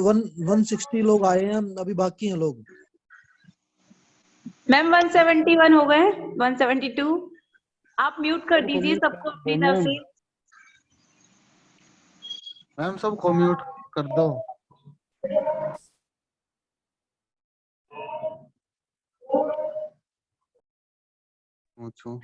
160 लोग आए हैं, अभी बाकी हैं लोग। मैम 171 हो गए, 172। आप म्यूट कर दीजिए सबको अपनी तरफ से। मैम सबको म्यूट कर दो। पूछो।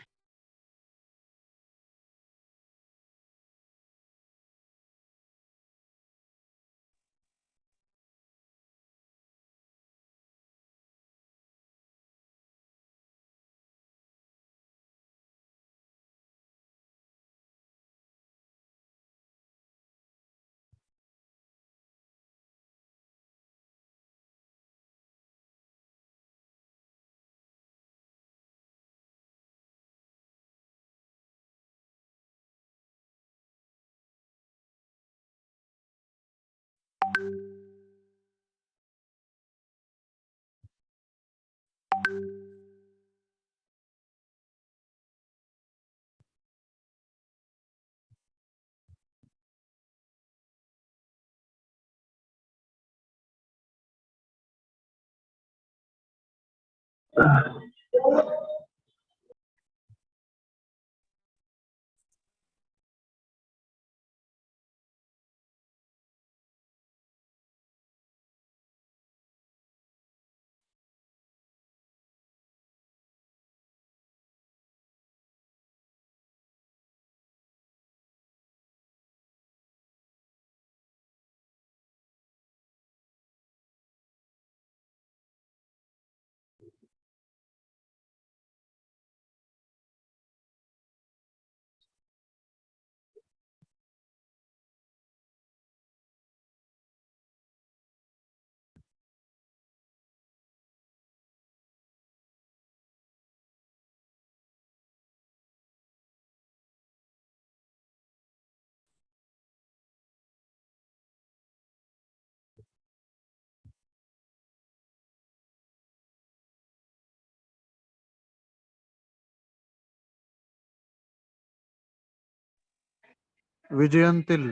विजयंतिल।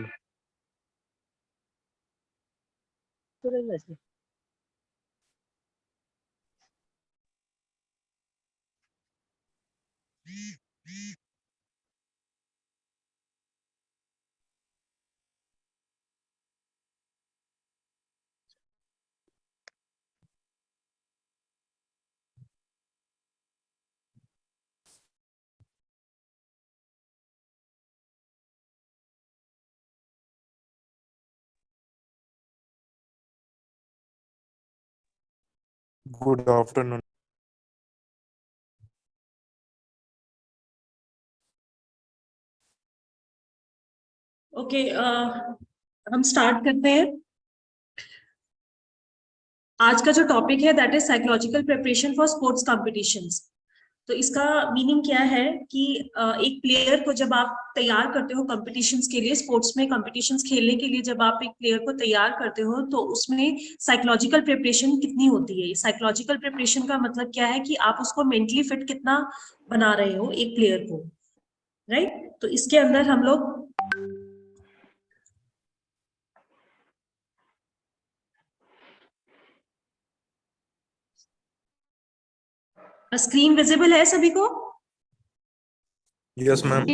Good afternoon. ओके, हम स्टार्ट करते हैं। आज का जो टॉपिक है that is psychological preparation for sports competitions. तो इसका मीनिंग क्या है कि एक प्लेयर को जब आप तैयार करते हो कॉम्पिटिशंस के लिए, स्पोर्ट्स में कॉम्पिटिशंस खेलने के लिए जब आप एक प्लेयर को तैयार करते हो तो उसमें साइकोलॉजिकल प्रिपरेशन कितनी होती है। साइकोलॉजिकल प्रिपरेशन का मतलब क्या है कि आप उसको मेंटली फिट कितना बना रहे हो एक प्लेयर को, राइट। तो इसके अंदर हम लोग स्क्रीन विजिबल है सभी को? Yes ma'am.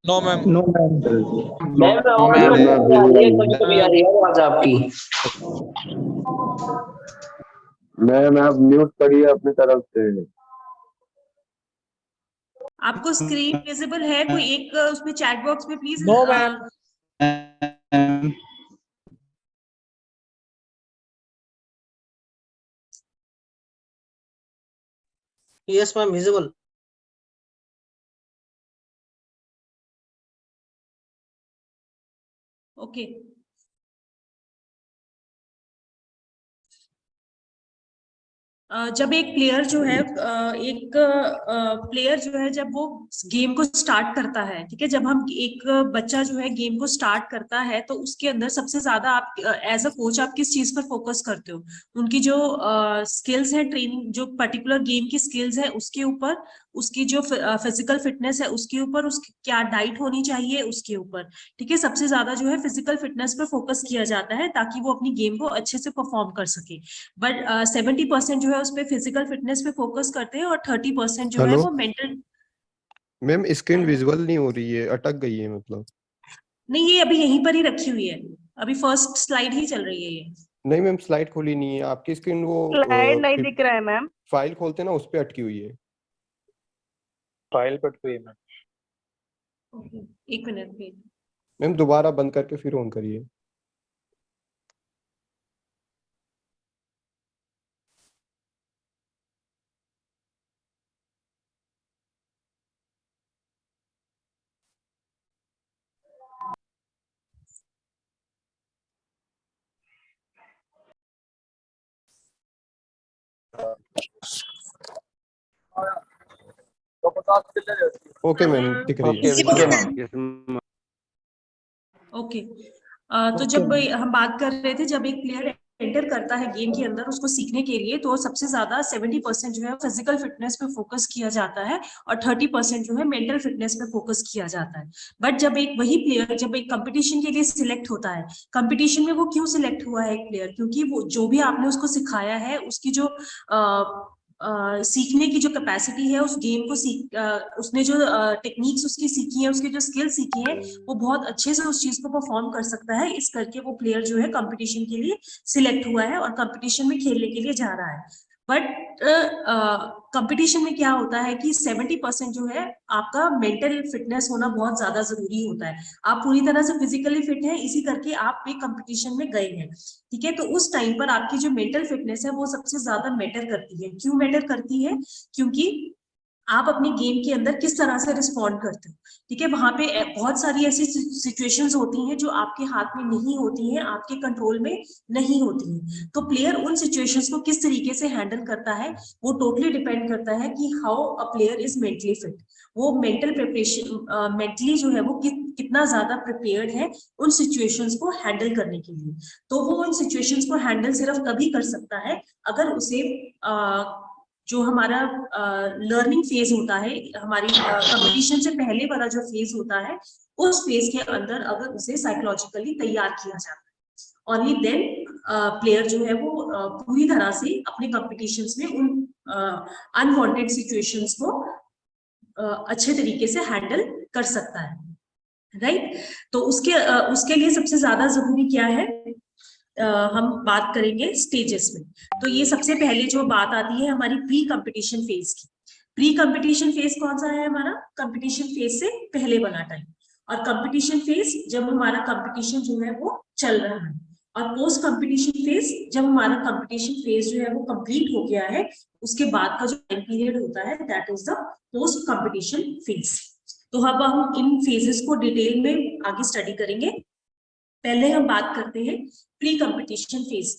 No ma'am. No ma'am. आपकी मैम आप म्यूट करिए अपनी तरफ से। आपको स्क्रीन विजिबल है? कोई एक उसमें चैट बॉक्स में please. No ma'am. Yes ma'am, visible. Okay, जब एक प्लेयर जो है जब वो गेम को स्टार्ट करता है, ठीक है, जब हम एक बच्चा जो है गेम को स्टार्ट करता है तो उसके अंदर सबसे ज्यादा आप एज अ कोच आप किस चीज पर फोकस करते हो? उनकी जो स्किल्स है, ट्रेनिंग जो पर्टिकुलर गेम की स्किल्स है उसके ऊपर, उसकी जो फिजिकल फिटनेस है उसके ऊपर, उसकी क्या डाइट होनी चाहिए उसके ऊपर। ठीक है, सबसे ज्यादा जो है फिजिकल फिटनेस पे फोकस किया जाता है ताकि वो अपनी गेम को अच्छे से परफॉर्म कर सके। बट 70% जो है उस पे फिजिकल फिटनेस पे फोकस करते हैं और 30% जो है हेलो वो मेंटल। मैम, स्क्रीन विजुअल नहीं हो रही है, अटक गई है मतलब। नहीं, ये अभी यहीं पर ही रखी हुई है, अभी फर्स्ट स्लाइड ही चल रही है ये। नहीं मैम, स्लाइड खोली नहीं है आपकी स्क्रीन, वो स्लाइड नहीं दिख रहा है मैम। फाइल खोलते हैं ना, उस पे अटकी हुई है। फाइल कट हुई है मैम। एक मिनट भी। मैम दोबारा बंद करके फिर ऑन करिए। ओके मैम, दिख रही है। ओके, तो जब हम बात कर रहे थे, जब एक प्लेयर एंटर करता है गेम के अंदर उसको सीखने के लिए, तो सबसे ज्यादा 70% जो है फिजिकल फिटनेस पे फोकस किया जाता है और 30% जो है मेंटल फिटनेस पे फोकस किया जाता है। बट जब एक वही प्लेयर जब एक कंपटीशन के लिए सिलेक्ट होता है, कंपटीशन में वो क्यों सिलेक्ट हुआ है एक प्लेयर, क्योंकि वो जो भी आपने उसको सिखाया है, उसकी जो सीखने की जो कैपेसिटी है उस गेम को उसने जो टेक्निक्स उसकी सीखी है, उसकी जो स्किल सीखी है, वो बहुत अच्छे से उस चीज को परफॉर्म कर सकता है। इस करके वो प्लेयर जो है कंपटीशन के लिए सिलेक्ट हुआ है और कंपटीशन में खेलने के लिए जा रहा है। बट कंपटीशन में क्या होता है कि 70% जो है आपका मेंटल फिटनेस होना बहुत ज्यादा जरूरी होता है। आप पूरी तरह से फिजिकली फिट हैं, इसी करके आप एक कंपटीशन में गए हैं। ठीक है, तो उस टाइम पर आपकी जो मेंटल फिटनेस है वो सबसे ज्यादा मैटर करती है। क्यों मैटर करती है? क्योंकि आप अपनी गेम के अंदर किस तरह से रिस्पॉन्ड करते हो। ठीक है, वहां पे बहुत सारी ऐसी सिचुएशंस होती हैं जो आपके हाथ में नहीं होती हैं, आपके कंट्रोल में नहीं होती हैं। तो प्लेयर उन सिचुएशंस को किस तरीके से हैंडल करता है वो टोटली डिपेंड करता है कि how a player is mentally fit. वो मेंटल प्रिपरेशन मेंटली जो है वो कितना ज्यादा प्रिपेयर्ड है उन सिचुएशंस को हैंडल करने के लिए। तो वो उन सिचुएशंस को हैंडल सिर्फ तभी कर सकता है अगर उसे जो हमारा लर्निंग फेज होता है, हमारी कंपटीशन से पहले वाला जो फेज होता है, उस फेज के अंदर अगर उसे साइकोलॉजिकली तैयार किया जाता है, ओनली देन प्लेयर जो है वो पूरी तरह से अपने कॉम्पिटिशन्स में उन अनवांटेड सिचुएशंस को अच्छे तरीके से हैंडल कर सकता है। राइट, तो उसके लिए सबसे ज्यादा जरूरी क्या है? हम बात करेंगे स्टेजेस में। तो ये सबसे पहले जो बात आती है हमारी प्री कंपटीशन फेज की। प्री कंपटीशन फेज कौन सा है? हमारा कंपटीशन फेज से पहले वाला टाइम। और कंपटीशन फेज जब हमारा कंपटीशन जो है वो चल रहा है। और पोस्ट कंपटीशन फेज जब हमारा कंपटीशन फेज जो है वो कंप्लीट हो गया है, उसके बाद का जो टाइम पीरियड होता है that is the post competition phase. तो अब हम इन फेजेस को डिटेल में आगे स्टडी करेंगे। पहले हम बात करते हैं pre competition phase.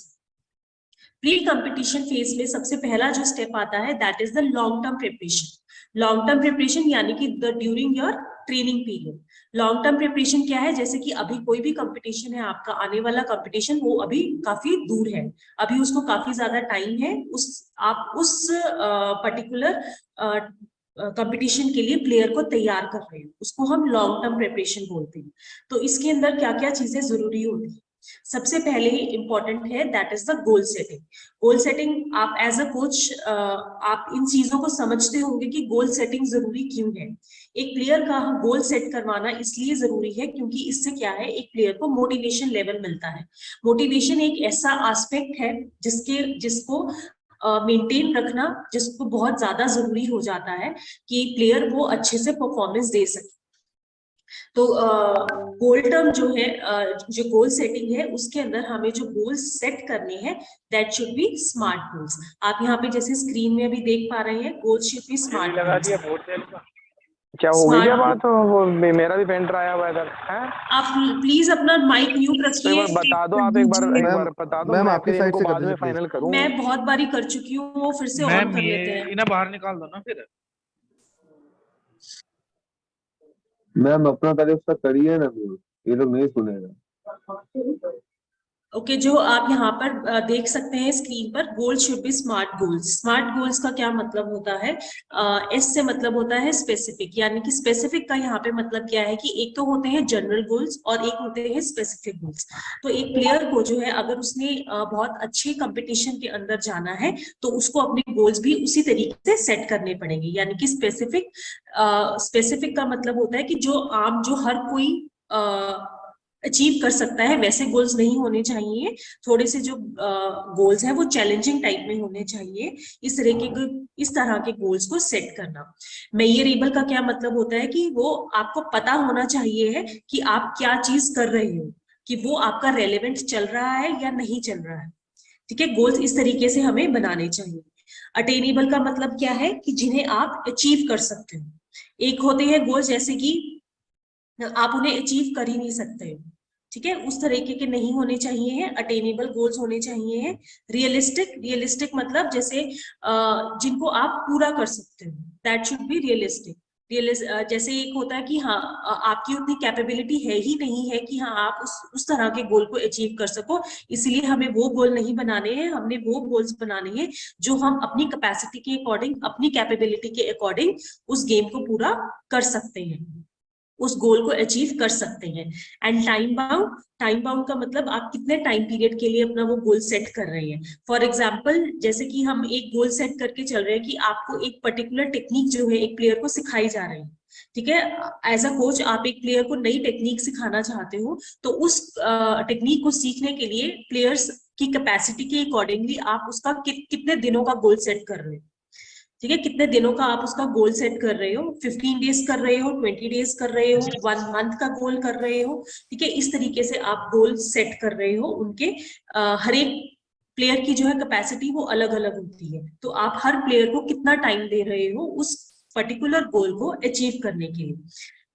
Pre competition phase में सबसे पहला जो स्टेप आता है that is the long term preparation. Long term preparation यानी कि the during your training period. Long term preparation क्या है? जैसे कि अभी कोई भी कंपटीशन है आपका, आने वाला कंपटीशन वो अभी काफी दूर है, अभी उसको काफी ज्यादा टाइम है, आप उस पर्टिकुलर कंपटीशन के लिए प्लेयर को तैयार कर रहे हैं, उसको हम लॉन्ग टर्म प्रिपरेशन बोलते हैं। तो इसके अंदर क्या क्या चीजें जरूरी होती है? सबसे पहले इंपॉर्टेंट है that is the goal setting. Goal setting आप एज अ कोच आप इन चीजों को समझते होंगे कि गोल सेटिंग जरूरी क्यों है। एक प्लेयर का गोल सेट करवाना इसलिए जरूरी है क्योंकि इससे क्या है, एक प्लेयर को मोटिवेशन लेवल मिलता है। मोटिवेशन एक ऐसा एस्पेक्ट है जिसको मेंटेन रखना, जिसको बहुत ज्यादा जरूरी हो जाता है कि प्लेयर वो अच्छे से परफॉर्मेंस दे सके। तो गोल टर्म जो है, जो गोल सेटिंग है उसके अंदर हमें जो गोल्स सेट करने हैं that should be smart goals. आप यहाँ पे जैसे स्क्रीन में अभी देख पा रहे हैं, goals should be smart goals. क्या हो गई क्या बात? वो मेरा भी पेंटर आया हुआ है इधर है। आप प्लीज अपना माइक म्यूट तो एक रखिए। बार बता दो, आप एक बार बता दो, मैम मैं आपकी फिर साइड इनको से कर बाद में दीजिए फाइनल करूँ। मैं बहुत बारी कर चुकी हूँ, वो फिर से ऑन कर लेते हैं। इन्हें बाहर निकाल दो ना फिर। मैम अपना पहले उसका करिए ना म्यूट, ये लोग नहीं सुनेगा। ओके जो आप यहाँ पर देख सकते हैं स्क्रीन पर, goal should be smart goals. Smart goals का क्या मतलब होता है? एस से मतलब होता है स्पेसिफिक, यानी कि स्पेसिफिक का यहाँ पे मतलब क्या है कि एक तो होते हैं जनरल गोल्स और एक होते हैं स्पेसिफिक गोल्स। तो एक प्लेयर को जो है अगर उसने बहुत अच्छे कंपटीशन के अंदर जाना है तो उसको अपने गोल्स भी उसी तरीके से सेट करने पड़ेंगे। यानी कि स्पेसिफिक का मतलब होता है कि जो हर कोई अचीव कर सकता है, वैसे गोल्स नहीं होने चाहिए। थोड़े से जो गोल्स हैं वो चैलेंजिंग टाइप में होने चाहिए। इस तरह के गोल्स को सेट करना। मेजरेबल का क्या मतलब होता है कि वो आपको पता होना चाहिए है कि आप क्या चीज कर रहे हो, कि वो आपका रेलेवेंट चल रहा है या नहीं चल रहा है। ठीक है, गोल्स इस तरीके से हमें बनाने चाहिए। अटेनेबल का मतलब क्या है कि जिन्हें आप अचीव कर सकते हो। एक होते हैं गोल्स जैसे कि आप उन्हें अचीव कर ही नहीं सकते हो, ठीक है, उस तरीके के नहीं होने चाहिए हैं। अटेनेबल गोल्स होने चाहिए हैं। रियलिस्टिक मतलब जैसे जिनको आप पूरा कर सकते हो, दैट शुड बी रियलिस्टिक। जैसे एक होता है कि हाँ आपकी उतनी कैपेबिलिटी है ही नहीं है कि हाँ आप उस तरह के गोल को अचीव कर सको, इसलिए हमें वो गोल नहीं बनाने हैं, हमने वो गोल्स बनाने हैं जो हम अपनी कैपेसिटी के अकॉर्डिंग, अपनी कैपेबिलिटी के अकॉर्डिंग उस गेम को पूरा कर सकते हैं, उस गोल को अचीव कर सकते हैं। एंड टाइम बाउंड का मतलब आप कितने टाइम पीरियड के लिए अपना वो गोल सेट कर रहे हैं। फॉर एग्जांपल जैसे कि हम एक गोल सेट करके चल रहे हैं कि आपको एक पर्टिकुलर टेक्निक जो है एक प्लेयर को सिखाई जा रही है, ठीक है, एज अ कोच आप एक प्लेयर को नई टेक्निक सिखाना चाहते हो, तो उस टेक्निक को सीखने के लिए प्लेयर्स की कैपेसिटी के अकॉर्डिंगली आप उसका कितने दिनों का गोल सेट कर रहे हो। ठीक है, कितने दिनों का आप उसका गोल सेट कर रहे हो, 15 डेज कर रहे हो, 20 डेज कर रहे हो, 1 मंथ का गोल कर रहे हो। ठीक है, इस तरीके से आप गोल सेट कर रहे हो। उनके हर एक प्लेयर की जो है कैपेसिटी वो अलग अलग होती है, तो आप हर प्लेयर को कितना टाइम दे रहे हो उस पर्टिकुलर गोल को अचीव करने के लिए।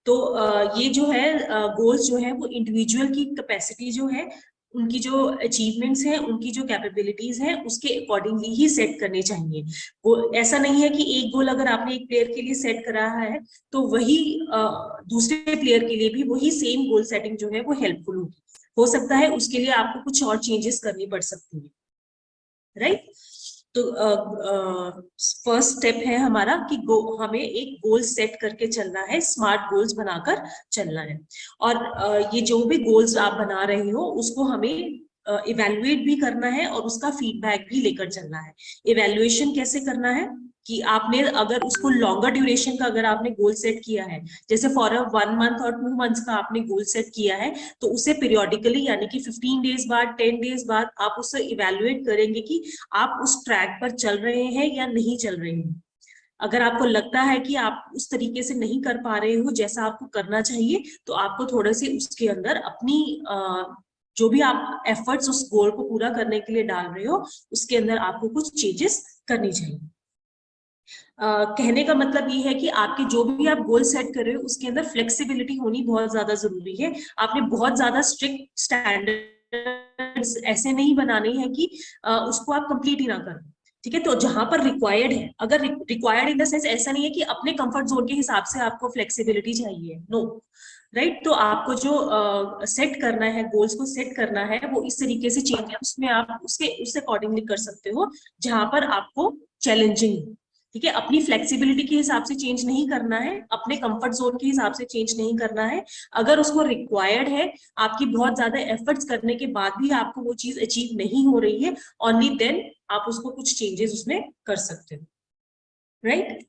तो ये जो है गोल्स जो है वो इंडिविजुअल की कैपेसिटी जो है, उनकी जो अचीवमेंट्स हैं, उनकी जो कैपेबिलिटीज हैं, उसके अकॉर्डिंगली ही सेट करने चाहिए। वो ऐसा नहीं है कि एक गोल अगर आपने एक प्लेयर के लिए सेट करा है तो वही दूसरे प्लेयर के लिए भी वही सेम गोल सेटिंग जो है वो हेल्पफुल होगी। हो सकता है उसके लिए आपको कुछ और चेंजेस करनी पड़ सकती है, राइट। तो फर्स्ट स्टेप है हमारा कि हमें एक गोल सेट करके चलना है, स्मार्ट गोल्स बनाकर चलना है। और ये जो भी गोल्स आप बना रहे हो उसको हमें इवेल्युएट भी करना है और उसका फीडबैक भी लेकर चलना है। इवेल्युएशन कैसे करना है कि आपने अगर उसको लॉन्गर ड्यूरेशन का अगर आपने गोल सेट किया है, जैसे फॉर 1 मंथ और 2 मंथ्स का आपने गोल सेट किया है, तो उसे पीरियोडिकली यानी कि 15 डेज बाद, 10 डेज बाद आप उसे इवेल्युएट करेंगे कि आप उस ट्रैक पर चल रहे हैं या नहीं चल रहे हैं। अगर आपको लगता है कि आप उस तरीके से नहीं कर पा रहे हो जैसा आपको करना चाहिए, तो आपको थोड़े से उसके अंदर अपनी जो भी आप एफर्ट्स उस गोल को पूरा करने के लिए डाल रहे हो उसके अंदर आपको कुछ चेंजेस करनी चाहिए। कहने का मतलब ये है कि आपके जो भी आप गोल सेट कर रहे हो उसके अंदर फ्लेक्सिबिलिटी होनी बहुत ज्यादा जरूरी है। आपने बहुत ज्यादा स्ट्रिक्ट स्टैंडर्ड्स ऐसे नहीं बनाने हैं कि उसको आप कंप्लीट ही ना करो, ठीक है। तो जहां पर रिक्वायर्ड है, अगर रिक्वायर्ड इन द सेंस ऐसा नहीं है कि अपने कंफर्ट जोन के हिसाब से आपको फ्लेक्सिबिलिटी चाहिए, नो, राइट। तो आपको जो सेट करना है, गोल्स को सेट करना है, वो इस तरीके से चेंज है, उसमें आप उससे अकॉर्डिंगली कर सकते हो जहां पर आपको चैलेंजिंग, ठीक है। अपनी फ्लेक्सिबिलिटी के हिसाब से चेंज नहीं करना है, अपने कंफर्ट जोन के हिसाब से चेंज नहीं करना है। अगर उसको रिक्वायर्ड है, आपकी बहुत ज्यादा एफर्ट्स करने के बाद भी आपको वो चीज अचीव नहीं हो रही है, ओनली देन आप उसको कुछ चेंजेस उसमें कर सकते हो, right.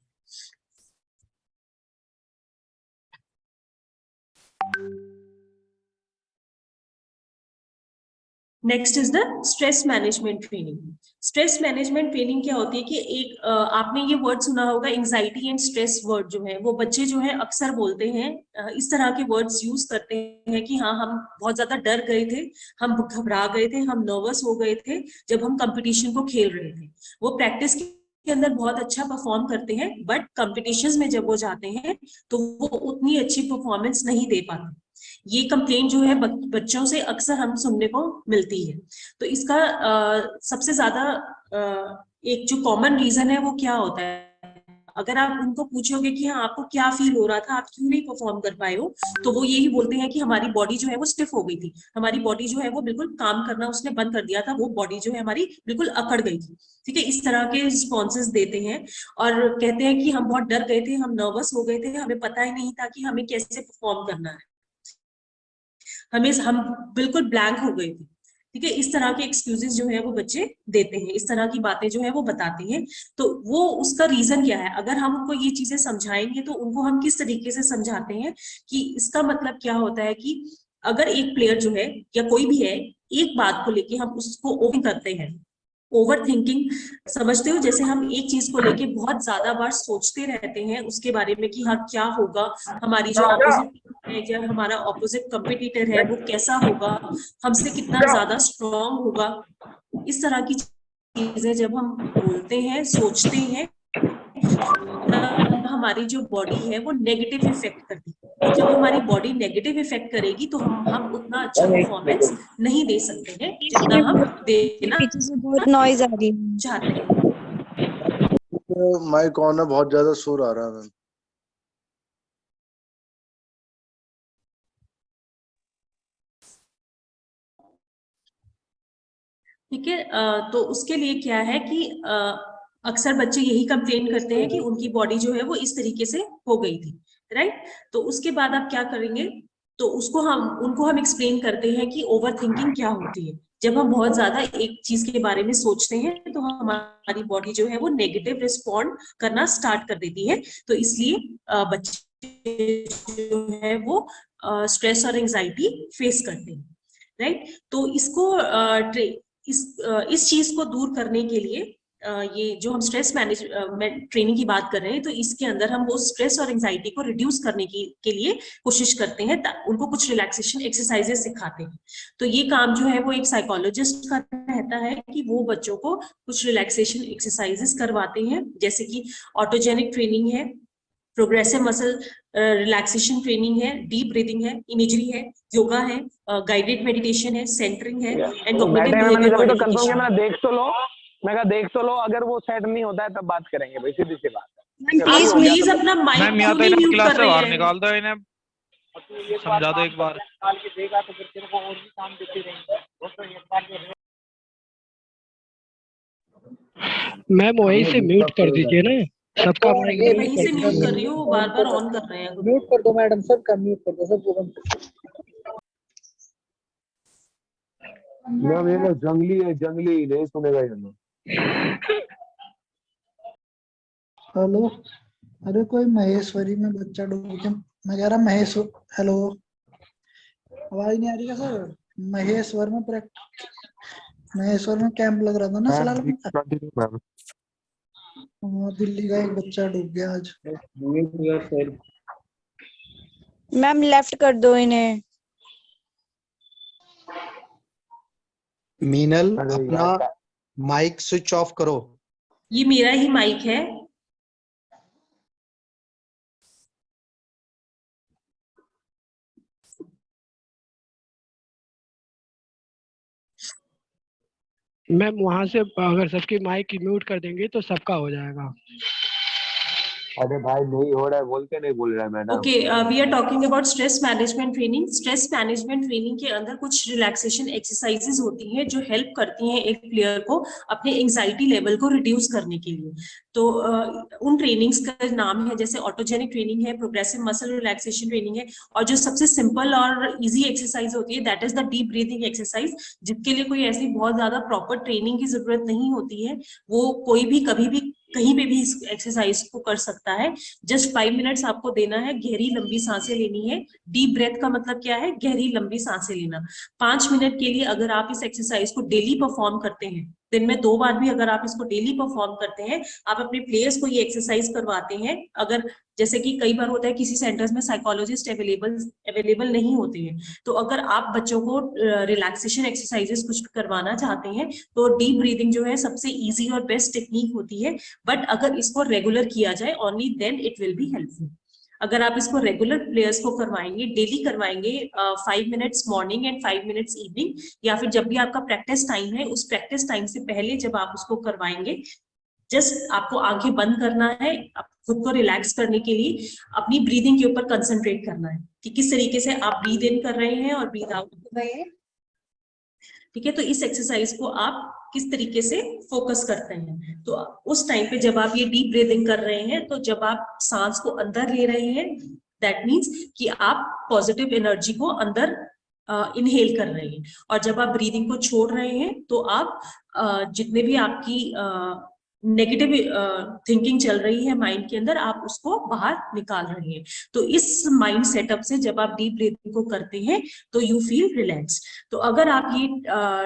Next is the stress management training. Stress management training क्या होती है कि एक आपने ये वर्ड सुना होगा, एंजाइटी एंड स्ट्रेस वर्ड जो है वो बच्चे जो है अक्सर बोलते हैं, इस तरह के वर्ड्स यूज करते हैं कि हाँ हम बहुत ज्यादा डर गए थे, हम घबरा गए थे, हम नर्वस हो गए थे जब हम कंपटीशन को खेल रहे थे। वो प्रैक्टिस के अंदर बहुत अच्छा परफॉर्म करते हैं, बट कॉम्पिटिशन्स में जब वो जाते हैं तो वो उतनी अच्छी परफॉर्मेंस नहीं दे पाते। ये कंप्लेन जो है बच्चों से अक्सर हम सुनने को मिलती है। तो इसका सबसे ज्यादा एक जो कॉमन रीजन है वो क्या होता है? अगर आप उनको पूछोगे कि हाँ आपको क्या फील हो रहा था, आप क्यों नहीं परफॉर्म कर पाए हो, तो वो यही बोलते हैं कि हमारी बॉडी जो है वो स्टिफ हो गई थी, हमारी बॉडी जो है वो बिल्कुल काम करना उसने बंद कर दिया था, वो बॉडी जो है हमारी बिल्कुल अकड़ गई थी। ठीक है, इस तरह के रिस्पॉन्सेज देते हैं और कहते हैं कि हम बहुत डर गए थे, हम नर्वस हो गए थे, हमें पता ही नहीं था कि हमें कैसे परफॉर्म करना है, हम बिल्कुल ब्लैंक हो गए थे। ठीक है, इस तरह के एक्सक्यूजेस जो है वो बच्चे देते हैं, इस तरह की बातें जो है वो बताते हैं। तो वो उसका रीजन क्या है, अगर हम उनको ये चीजें समझाएंगे तो उनको हम किस तरीके से समझाते हैं कि इसका मतलब क्या होता है कि अगर एक प्लेयर जो है या कोई भी है, एक बात को लेके हम उसको ओवर करते हैं, ओवर थिंकिंग समझते हो, जैसे हम एक चीज को लेके बहुत ज्यादा बार सोचते रहते हैं उसके बारे में कि हाँ क्या होगा, हमारी जो ऑपोजिट है या हमारा ऑपोजिट कंपटीटर है वो कैसा होगा, हमसे कितना ज्यादा स्ट्रॉन्ग होगा, इस तरह की चीजें जब हम बोलते हैं, सोचते हैं, हमारी जो बॉडी है वो नेगेटिव इफेक्ट करती है। और जब हमारी बॉडी नेगेटिव इफेक्ट करेगी तो हम उतना अच्छा परफॉर्मेंस नहीं दे सकते हैं जितना हम देना पीछे से बहुत नॉइज आ रही है। चाहते हैं। माइक ऑन है, बहुत ज्यादा शोर आ रहा है मैम। ठीक है, तो उसके लिए क्या है कि अक्सर बच्चे यही कंप्लेन करते हैं कि उनकी बॉडी जो है वो इस तरीके से हो गई थी, राइट। तो उसके बाद आप क्या करेंगे, तो उनको हम एक्सप्लेन करते हैं कि ओवर थिंकिंग क्या होती है। जब हम बहुत ज्यादा एक चीज के बारे में सोचते हैं तो हमारी बॉडी जो है वो नेगेटिव रिस्पॉन्ड करना स्टार्ट कर देती है। तो इसलिए बच्चे जो है वो स्ट्रेस और एंजाइटी फेस करते हैं, राइट। तो इसको इस चीज को दूर करने के लिए ये जो हम स्ट्रेस मैनेजमेंट ट्रेनिंग की बात कर रहे हैं, तो इसके अंदर हम वो स्ट्रेस और एंजाइटी को रिड्यूस करने के लिए कोशिश करते हैं, उनको कुछ रिलैक्सेशन एक्सरसाइजेस सिखाते हैं। तो ये काम जो है वो एक साइकोलॉजिस्ट का रहता है कि वो बच्चों को कुछ रिलैक्सेशन एक्सरसाइजेस करवाते हैं, जैसे कि ऑटोजेनिक ट्रेनिंग है, प्रोग्रेसिव मसल रिलैक्सेशन ट्रेनिंग है, डीप ब्रीदिंग है, इमेजरी है, योगा है, गाइडेड मेडिटेशन है, सेंटरिंग है एंड कॉग्निटिव बिहेवियर मॉडिफिकेशन। मैंने देख तो लो, मैं कहा देख तो लो, अगर वो सेट नहीं होता है तब बात करेंगे भाई, सीधी सी बात है। प्लीज अपना माइक मैम या तो क्यों इन्हें म्यूट क्लास कर से रहे बाहर हैं। निकाल दो, इन्हें समझा दो एक बार। मैम वहीं से म्यूट कर दीजिए ना सबका माइक। वहीं से म्यूट कर रही हूँ, बार बार ऑन कर रहे हैं। म्यूट कर दो मैडम, सबका म्यूट कर दो, सबको बंद कर दो। मैम ये ना जंगली है, जंगली नहीं सुनेगा ये ना। हेलो, अरे कोई महेश्वरी में बच्चा डूब गया, मैं कह रहा महेश, हेलो आवाज नहीं आ रही क्या सर? महेश्वर में कैंप लग रहा था ना सलाल का, दिल्ली का एक बच्चा डूब गया आज। मैम लेफ्ट कर दो इन्हें। मीनल अपना माइक स्विच ऑफ करो। ये मेरा ही माइक है। मैम वहां से अगर सबकी माइक म्यूट कर देंगे तो सबका हो जाएगा। अरे भाई नहीं हो रहा है, बोल के नहीं बोल रहा है madam. Okay, we are talking about stress management training. Stress management training के अंदर कुछ रिलैक्सेशन एक्सरसाइजेस होती हैं जो हेल्प करती हैं एक प्लेयर को अपने एंजाइटी लेवल को रिड्यूस करने के लिए। तो उन ट्रेनिंग्स का नाम है, जैसे ऑटोजेनिक ट्रेनिंग है, प्रोग्रेसिव मसल रिलैक्सेशन ट्रेनिंग है, और जो सबसे सिंपल और इजी एक्सरसाइज होती है that is the deep breathing exercise, जिसके लिए कोई ऐसी बहुत ज्यादा प्रॉपर ट्रेनिंग की जरूरत नहीं होती है। वो कोई भी कभी भी कहीं पे भी इस एक्सरसाइज को कर सकता है। जस्ट 5 मिनट्स आपको देना है, गहरी लंबी सांसें लेनी है। डीप ब्रेथ का मतलब क्या है? गहरी लंबी सांसें लेना। 5 मिनट के लिए अगर आप इस एक्सरसाइज को डेली परफॉर्म करते हैं, दिन में 2 बार भी अगर आप इसको डेली परफॉर्म करते हैं, आप अपने प्लेयर्स को ये एक्सरसाइज करवाते हैं। अगर जैसे कि कई बार होता है किसी सेंटर्स में साइकोलॉजिस्ट अवेलेबल नहीं होते हैं, तो अगर आप बच्चों को रिलैक्सेशन एक्सरसाइजेस कुछ करवाना चाहते हैं तो डीप ब्रीदिंग जो है सबसे इजी और बेस्ट टेक्निक होती है। बट अगर इसको रेगुलर किया जाए only then it will be helpful. अगर आप इसको रेगुलर प्लेयर्स को करवाएंगे, डेली करवाएंगे, 5 minutes morning and 5 minutes evening, या फिर जब भी आपका प्रैक्टिस टाइम है उस प्रैक्टिस टाइम से पहले जब आप उसको करवाएंगे, जस्ट आपको आंखें बंद करना है, खुद को रिलैक्स करने के लिए अपनी ब्रीदिंग के ऊपर कंसंट्रेट करना है कि किस तरीके से आप ब्रीद इन कर रहे हैं और ब्रीद आउट कर रहे हैं। ठीक है, तो इस एक्सरसाइज को आप किस तरीके से फोकस करते हैं। तो उस टाइम पे जब आप ये डीप ब्रीदिंग कर रहे हैं, तो जब आप सांस को अंदर ले रहे हैं, दैट मीन्स कि आप पॉजिटिव एनर्जी को अंदर इनहेल कर रहे हैं, और जब आप ब्रीदिंग को छोड़ रहे हैं तो आप जितने भी आपकी नेगेटिव थिंकिंग चल रही है माइंड के अंदर, आप उसको बाहर निकाल रहे हैं। तो इस माइंड सेटअप से जब आप डीप ब्रीदिंग को करते हैं तो यू फील रिलैक्स। तो अगर आप ये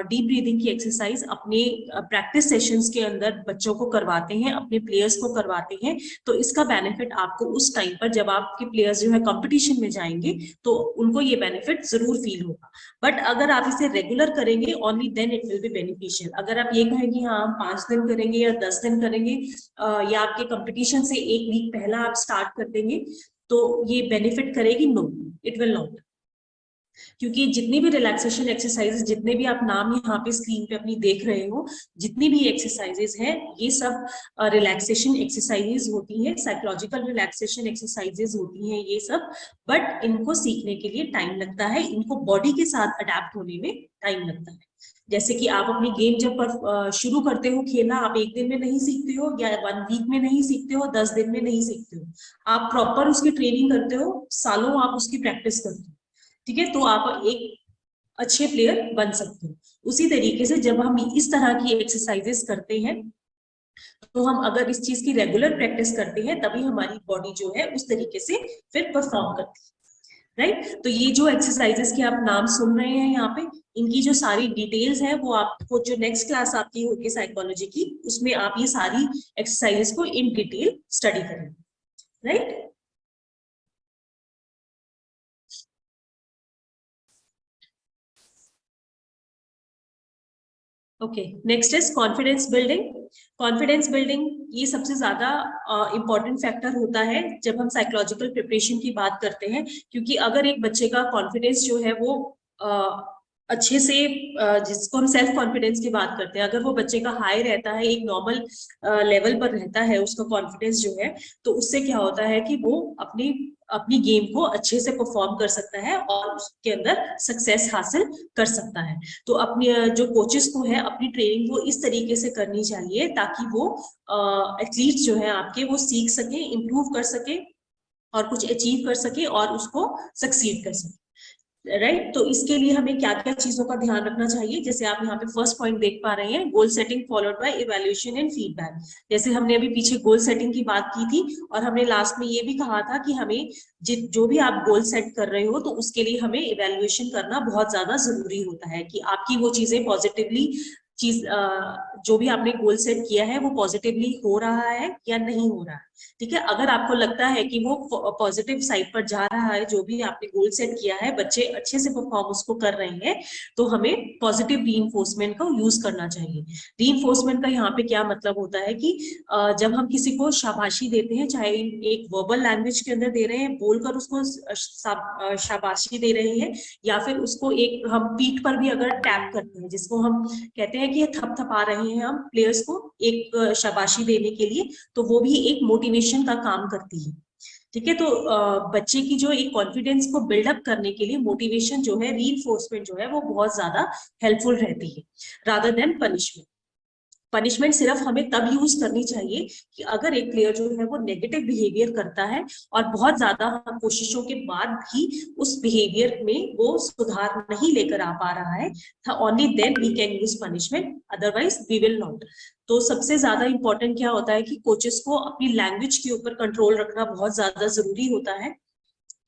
डीप ब्रीदिंग की एक्सरसाइज अपने प्रैक्टिस सेशंस के अंदर बच्चों को करवाते हैं, अपने प्लेयर्स को करवाते हैं, तो इसका बेनिफिट आपको उस टाइम पर जब आपके प्लेयर्स जो है कंपटीशन में जाएंगे तो उनको ये बेनिफिट जरूर फील होगा। बट अगर आप इसे रेगुलर करेंगे, only then it will be beneficial. अगर आप ये कहेंगे हाँ हम 5 दिन करेंगे या 10 दिन करेंगे, या आपके कंपटीशन से 1 वीक पहला आप स्टार्ट कर देंगे, तो ये बेनिफिट करेगी? No, it will not. क्योंकि जितनी भी रिलैक्सेशन एक्सरसाइजेस, जितने भी आप नाम यहाँ पे स्क्रीन पे अपनी देख रहे हो, जितनी भी एक्सरसाइजेस हैं, ये सब रिलैक्सेशन एक्सरसाइजेस होती है, साइकोलॉजिकल रिलैक्सेशन एक्सरसाइजेस होती हैं ये सब। बट इनको सीखने के लिए टाइम लगता है, इनको बॉडी के साथ अडेप्ट होने में टाइम लगता है। जैसे कि आप अपनी गेम जब शुरू करते हो खेलना, आप 1 दिन में नहीं सीखते हो, या 1 वीक में नहीं सीखते हो, 10 दिन में नहीं सीखते हो, आप प्रॉपर उसकी ट्रेनिंग करते हो, सालों आप उसकी प्रैक्टिस करते हो। ठीक है, तो आप एक अच्छे प्लेयर बन सकते हो। उसी तरीके से जब हम इस तरह की एक्सरसाइजेस करते हैं, तो हम अगर इस चीज की रेगुलर प्रैक्टिस करते हैं, तभी हमारी बॉडी जो है उस तरीके से फिर परफॉर्म करती है, राइट। तो ये जो एक्सरसाइजेस के आप नाम सुन रहे हैं यहाँ पे, इनकी जो सारी डिटेल्स है वो आपको जो नेक्स्ट क्लास आपकी होगी साइकोलॉजी की, उसमें आप ये सारी एक्सरसाइजेस को इन डिटेल स्टडी करेंगे, right. Okay, next is confidence building. Confidence building ये सबसे ज्यादा इंपॉर्टेंट फैक्टर होता है जब हम साइकोलॉजिकल प्रिपरेशन की बात करते हैं, क्योंकि अगर एक बच्चे का कॉन्फिडेंस जो है वो अच्छे से, जिसको हम सेल्फ कॉन्फिडेंस की बात करते हैं, अगर वो बच्चे का हाई रहता है, एक नॉर्मल लेवल पर रहता है उसका कॉन्फिडेंस जो है, तो उससे क्या होता है कि वो अपनी गेम को अच्छे से परफॉर्म कर सकता है और उसके अंदर सक्सेस हासिल कर सकता है। तो अपनी जो कोचेस को है, अपनी ट्रेनिंग वो इस तरीके से करनी चाहिए ताकि वो एथलीट्स जो है आपके, वो सीख सके, इम्प्रूव कर सके और कुछ अचीव कर सके और उसको सक्सीड कर सके, राइट। तो इसके लिए हमें क्या क्या चीजों का ध्यान रखना चाहिए, जैसे आप यहाँ पे फर्स्ट पॉइंट देख पा रहे हैं, goal setting followed by evaluation and feedback. जैसे हमने अभी पीछे गोल सेटिंग की बात की थी, और हमने लास्ट में ये भी कहा था कि हमें जो भी आप गोल सेट कर रहे हो, तो उसके लिए हमें इवैल्यूएशन करना बहुत ज्यादा जरूरी होता है कि आपकी वो चीजें पॉजिटिवली, जो भी आपने गोल सेट किया है वो पॉजिटिवली हो रहा है या नहीं हो रहा है। ठीक है, अगर आपको लगता है कि वो पॉजिटिव साइड पर जा रहा है, जो भी आपने गोल सेट किया है, बच्चे अच्छे से परफॉर्म उसको कर रहे हैं, तो हमें पॉजिटिव रीइंफोर्समेंट का यूज करना चाहिए। रीइंफोर्समेंट का यहाँ पे क्या मतलब होता है कि जब हम किसी को शाबाशी देते हैं, चाहे एक वर्बल लैंग्वेज के अंदर दे रहे हैं, बोलकर उसको शाबाशी दे रहे हैं, या फिर उसको एक हम पीठ पर भी अगर टैप करते हैं, जिसको हम कहते हैं कि थपथपा रहे हैं हम प्लेयर्स को एक शाबाशी देने के लिए, तो वो भी एक मोटिवेशन का काम करती है। ठीक है, तो बच्चे की जो एक कॉन्फिडेंस को बिल्डअप करने के लिए मोटिवेशन जो है, रीइंफोर्समेंट जो है, वो बहुत ज्यादा हेल्पफुल रहती है रादर देन पनिशमेंट। पनिशमेंट सिर्फ हमें तब यूज करनी चाहिए कि अगर एक प्लेयर जो है वो नेगेटिव बिहेवियर करता है और बहुत ज्यादा कोशिशों के बाद भी उस बिहेवियर में वो सुधार नहीं लेकर आ पा रहा है, only then we can use punishment, otherwise we will not. तो सबसे ज्यादा इंपॉर्टेंट क्या होता है कि कोचेस को अपनी लैंग्वेज के ऊपर कंट्रोल रखना बहुत ज्यादा जरूरी होता है,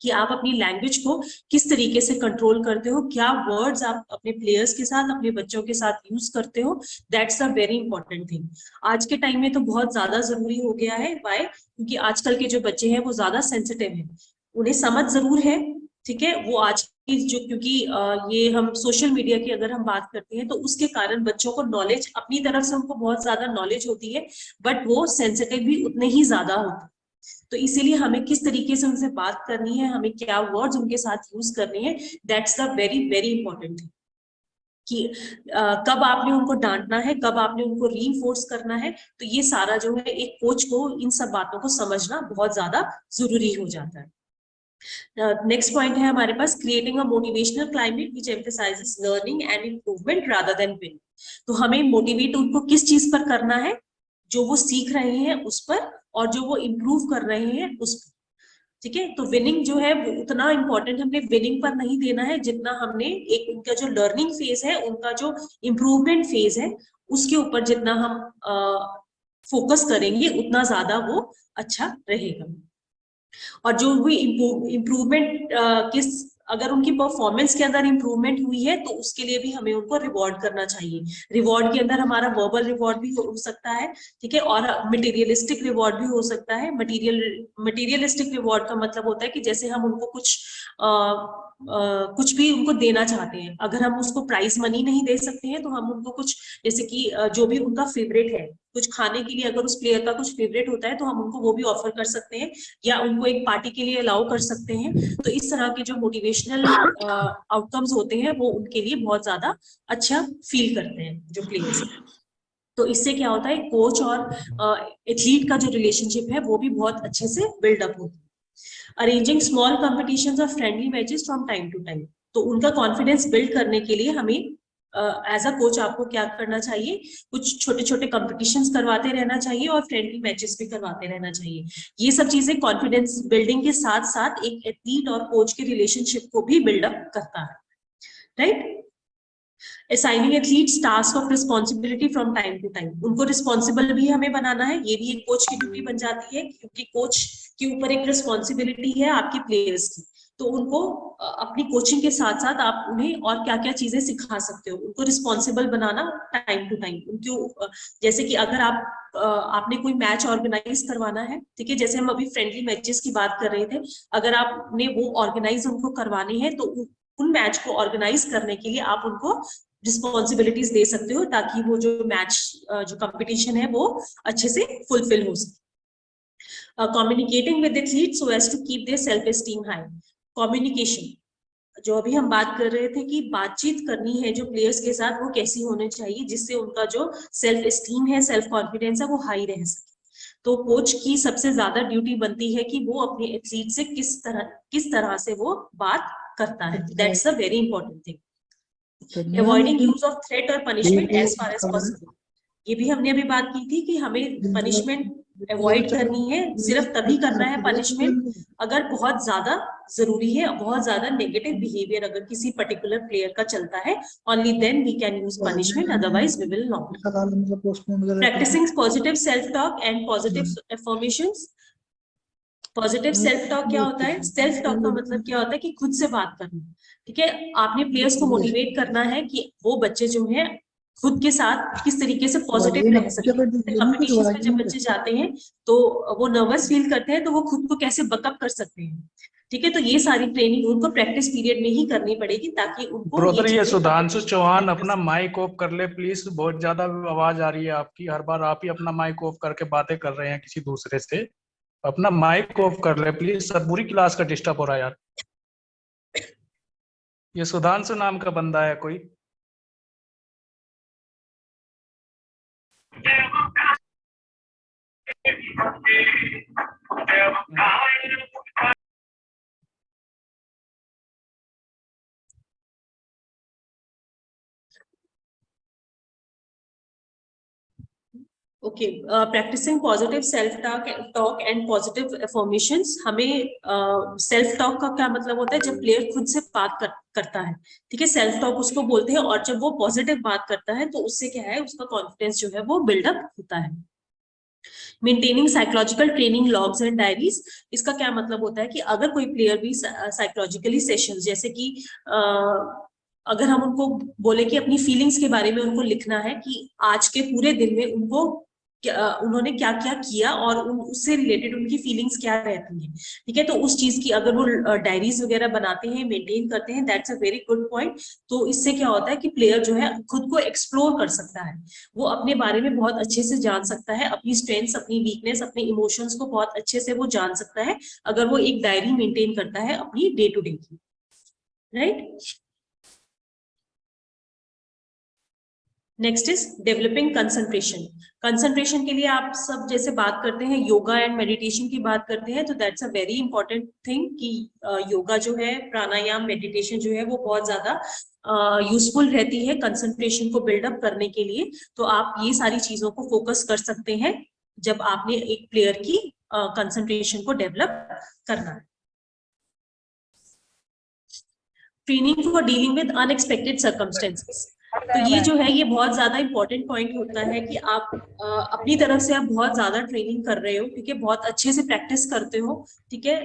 कि आप अपनी लैंग्वेज को किस तरीके से कंट्रोल करते हो, क्या वर्ड्स आप अपने प्लेयर्स के साथ, अपने बच्चों के साथ यूज करते हो, that's a very important thing. आज के टाइम में तो बहुत ज्यादा जरूरी हो गया है। व्हाई? क्योंकि आजकल के जो बच्चे हैं वो ज्यादा सेंसिटिव हैं, उन्हें समझ जरूर है, ठीक है, वो आज की जो, क्योंकि ये हम सोशल मीडिया की अगर हम बात करते हैं तो उसके कारण बच्चों को नॉलेज, अपनी तरफ से उनको बहुत ज्यादा नॉलेज होती है, बट वो सेंसिटिव भी उतने ही ज्यादा होते हैं। तो इसीलिए हमें किस तरीके से उनसे बात करनी है, हमें क्या वर्ड्स उनके साथ यूज करने हैं, that's the very very important thing. कि कब आपने उनको डांटना है, कब आपने उनको रीइंफोर्स करना है। तो ये सारा जो है एक कोच को इन सब बातों को समझना बहुत ज्यादा जरूरी हो जाता है। नेक्स्ट पॉइंट है हमारे पास, creating a motivational climate which emphasises learning and improvement rather than winning. तो हमें मोटिवेट उनको किस चीज पर करना है, जो वो सीख रहे हैं उस पर, और जो वो इम्प्रूव कर रहे हैं उस पर। ठीक है, तो विनिंग जो है वो उतना इंपॉर्टेंट हमने विनिंग पर नहीं देना है जितना हमने एक उनका जो लर्निंग फेज है, उनका जो इम्प्रूवमेंट फेज है, उसके ऊपर जितना हम फोकस करेंगे उतना ज्यादा वो अच्छा रहेगा। और जो भी इम्प्रूवमेंट किस, अगर उनकी परफॉर्मेंस के अंदर इम्प्रूवमेंट हुई है तो उसके लिए भी हमें उनको रिवॉर्ड करना चाहिए। रिवॉर्ड के अंदर हमारा वर्बल रिवॉर्ड भी हो सकता है, ठीक है, और मटेरियलिस्टिक रिवॉर्ड भी हो सकता है। मटेरियलिस्टिक रिवॉर्ड का मतलब होता है कि जैसे हम उनको कुछ भी उनको देना चाहते हैं, अगर हम उसको प्राइस मनी नहीं दे सकते हैं तो हम उनको कुछ, जैसे कि जो भी उनका फेवरेट है, कुछ खाने के लिए अगर उस प्लेयर का कुछ फेवरेट होता है तो हम उनको वो भी ऑफर कर सकते हैं, या उनको एक पार्टी के लिए अलाउ कर सकते हैं। तो इस तरह के जो मोटिवेशनल आउटकम्स होते हैं वो उनके लिए बहुत ज्यादा अच्छा फील करते हैं जो प्लेयर्स। तो इससे क्या होता है, कोच और एथलीट का जो रिलेशनशिप है वो भी बहुत अच्छे से बिल्डअप होता है। अरेंजिंग स्मॉल कॉम्पिटिशंस और friendly matches from time to time. तो उनका कॉन्फिडेंस बिल्ड करने के लिए हमें एज अ कोच आपको क्या करना चाहिए, कुछ छोटे छोटे कॉम्पिटिशंस करवाते रहना चाहिए और फ्रेंडली मैचेस भी करवाते रहना चाहिए। ये सब चीजें कॉन्फिडेंस बिल्डिंग के साथ साथ एक एथलीट और कोच के रिलेशनशिप को भी बिल्डअप करता है, right. Assigning athletes task of responsibility from time to time, उनको रिस्पॉन्सिबल भी हमें बनाना है, ये भी एक कोच की ड्यूटी बन जाती है, क्योंकि कोच के ऊपर एक रिस्पॉन्सिबिलिटी है आपके प्लेयर्स की। तो उनको अपनी कोचिंग के साथ साथ आप उन्हें और क्या क्या चीजें सिखा सकते हो, उनको रिस्पॉन्सिबल बनाना टाइम टू टाइम। उनको जैसे कि अगर आपने कोई मैच ऑर्गेनाइज करवाना है, ठीक है, जैसे हम अभी फ्रेंडली मैचेस की बात कर रहे थे, अगर आपने वो ऑर्गेनाइज उनको करवाने हैं तो उन मैच को ऑर्गेनाइज करने के लिए आप उनको रिस्पॉन्सिबिलिटीज दे सकते हो, ताकि वो जो मैच जो कंपटीशन है वो अच्छे से फुलफिल हो सके। Communicating with athletes so as to keep their self esteem high. Communication, जो अभी हम बात कर रहे थे कि बातचीत करनी है जो प्लेयर्स के साथ, वो कैसी होनी चाहिए जिससे उनका जो सेल्फ एस्टीम है, सेल्फ कॉन्फिडेंस है, वो हाई रह सके। तो कोच की सबसे ज्यादा ड्यूटी बनती है कि वो अपने एथलीट से किस तरह से वो बात करता है। That's a very important thing. Avoiding use of threat or punishment as far as possible. ये भी हमने अभी बात की थी कि हमें पनिशमेंट अवॉइड करनी है, सिर्फ तभी करना है पनिशमेंट अगर बहुत ज्यादा जरूरी है, बहुत ज्यादा नेगेटिव बिहेवियर अगर किसी पर्टिकुलर प्लेयर का चलता है, only then we can use punishment, otherwise we will not. Practising positive self talk and positive affirmations. Positive self talk क्या होता है? सेल्फ टॉक का मतलब क्या होता है कि खुद से बात करना, ठीक है। आपने प्लेयर्स को मोटिवेट करना है कि वो बच्चे जो हैं खुद के साथ किस तरीके से पॉजिटिव रह सके। कॉम्पिटिशंस में जब बच्चे जाते हैं तो वो नर्वस फील करते हैं, तो वो खुद को कैसे बकअप कर सकते हैं, ठीक है। तो ये सारी ट्रेनिंग उनको प्रैक्टिस पीरियड में ही करनी पड़ेगी, ताकि उनको ब्रदर ये सुधांशु चौहान अपना माइक ऑफ कर ले प्लीज, बहुत ज्यादा आवाज आ रही है आपकी, हर बार आप ही अपना माइक ऑफ करके बातें कर रहे हैं किसी दूसरे से। अपना माइक ऑफ कर ले प्लीज, सब पूरी क्लास का डिस्टर्ब हो रहा है यार। ये सुधांशु नाम का बंदा है कोई? ओके, practising positive self talk and positive affirmations. हमें सेल्फ टॉक का क्या मतलब होता है? जब प्लेयर खुद से बात करता है, ठीक है, सेल्फ टॉक उसको बोलते हैं। और जब वो पॉजिटिव बात करता है तो उससे क्या है, उसका कॉन्फिडेंस जो है वो बिल्डअप होता है। Maintaining psychological training logs and diaries. इसका क्या मतलब होता है कि अगर कोई प्लेयर भी साइकोलॉजिकली सेशंस, जैसे कि अगर हम उनको बोले कि अपनी फीलिंग्स के बारे में उनको लिखना है कि आज के पूरे दिन में उन्होंने क्या क्या किया और उससे रिलेटेड उनकी फीलिंग्स क्या रहती हैं, ठीक है। तो उस चीज की अगर वो डायरीज वगैरह बनाते हैं, मेंटेन करते हैं, that's a very good point. तो इससे क्या होता है कि प्लेयर जो है खुद को एक्सप्लोर कर सकता है, वो अपने बारे में बहुत अच्छे से जान सकता है, अपनी स्ट्रेंथ्स, अपनी वीकनेस, अपने इमोशंस को बहुत अच्छे से वो जान सकता है, अगर वो एक डायरी मेंटेन करता है अपनी डे टू डे की, right. Next is developing concentration. Concentration के लिए आप सब जैसे बात करते हैं योगा एंड मेडिटेशन की बात करते हैं, तो that's a very important thing कि योगा जो है, प्राणायाम, मेडिटेशन जो है वो बहुत ज्यादा यूजफुल रहती है कंसंट्रेशन को बिल्डअप करने के लिए। तो आप ये सारी चीजों को फोकस कर सकते हैं जब आपने एक प्लेयर की कंसंट्रेशन को डेवलप करना है। Training for dealing with unexpected circumstances, तो ये जो है ये बहुत ज्यादा इंपॉर्टेंट पॉइंट होता है कि आप अपनी तरफ से आप बहुत ज्यादा ट्रेनिंग कर रहे हो, ठीक है, बहुत अच्छे से प्रैक्टिस करते हो, ठीक है,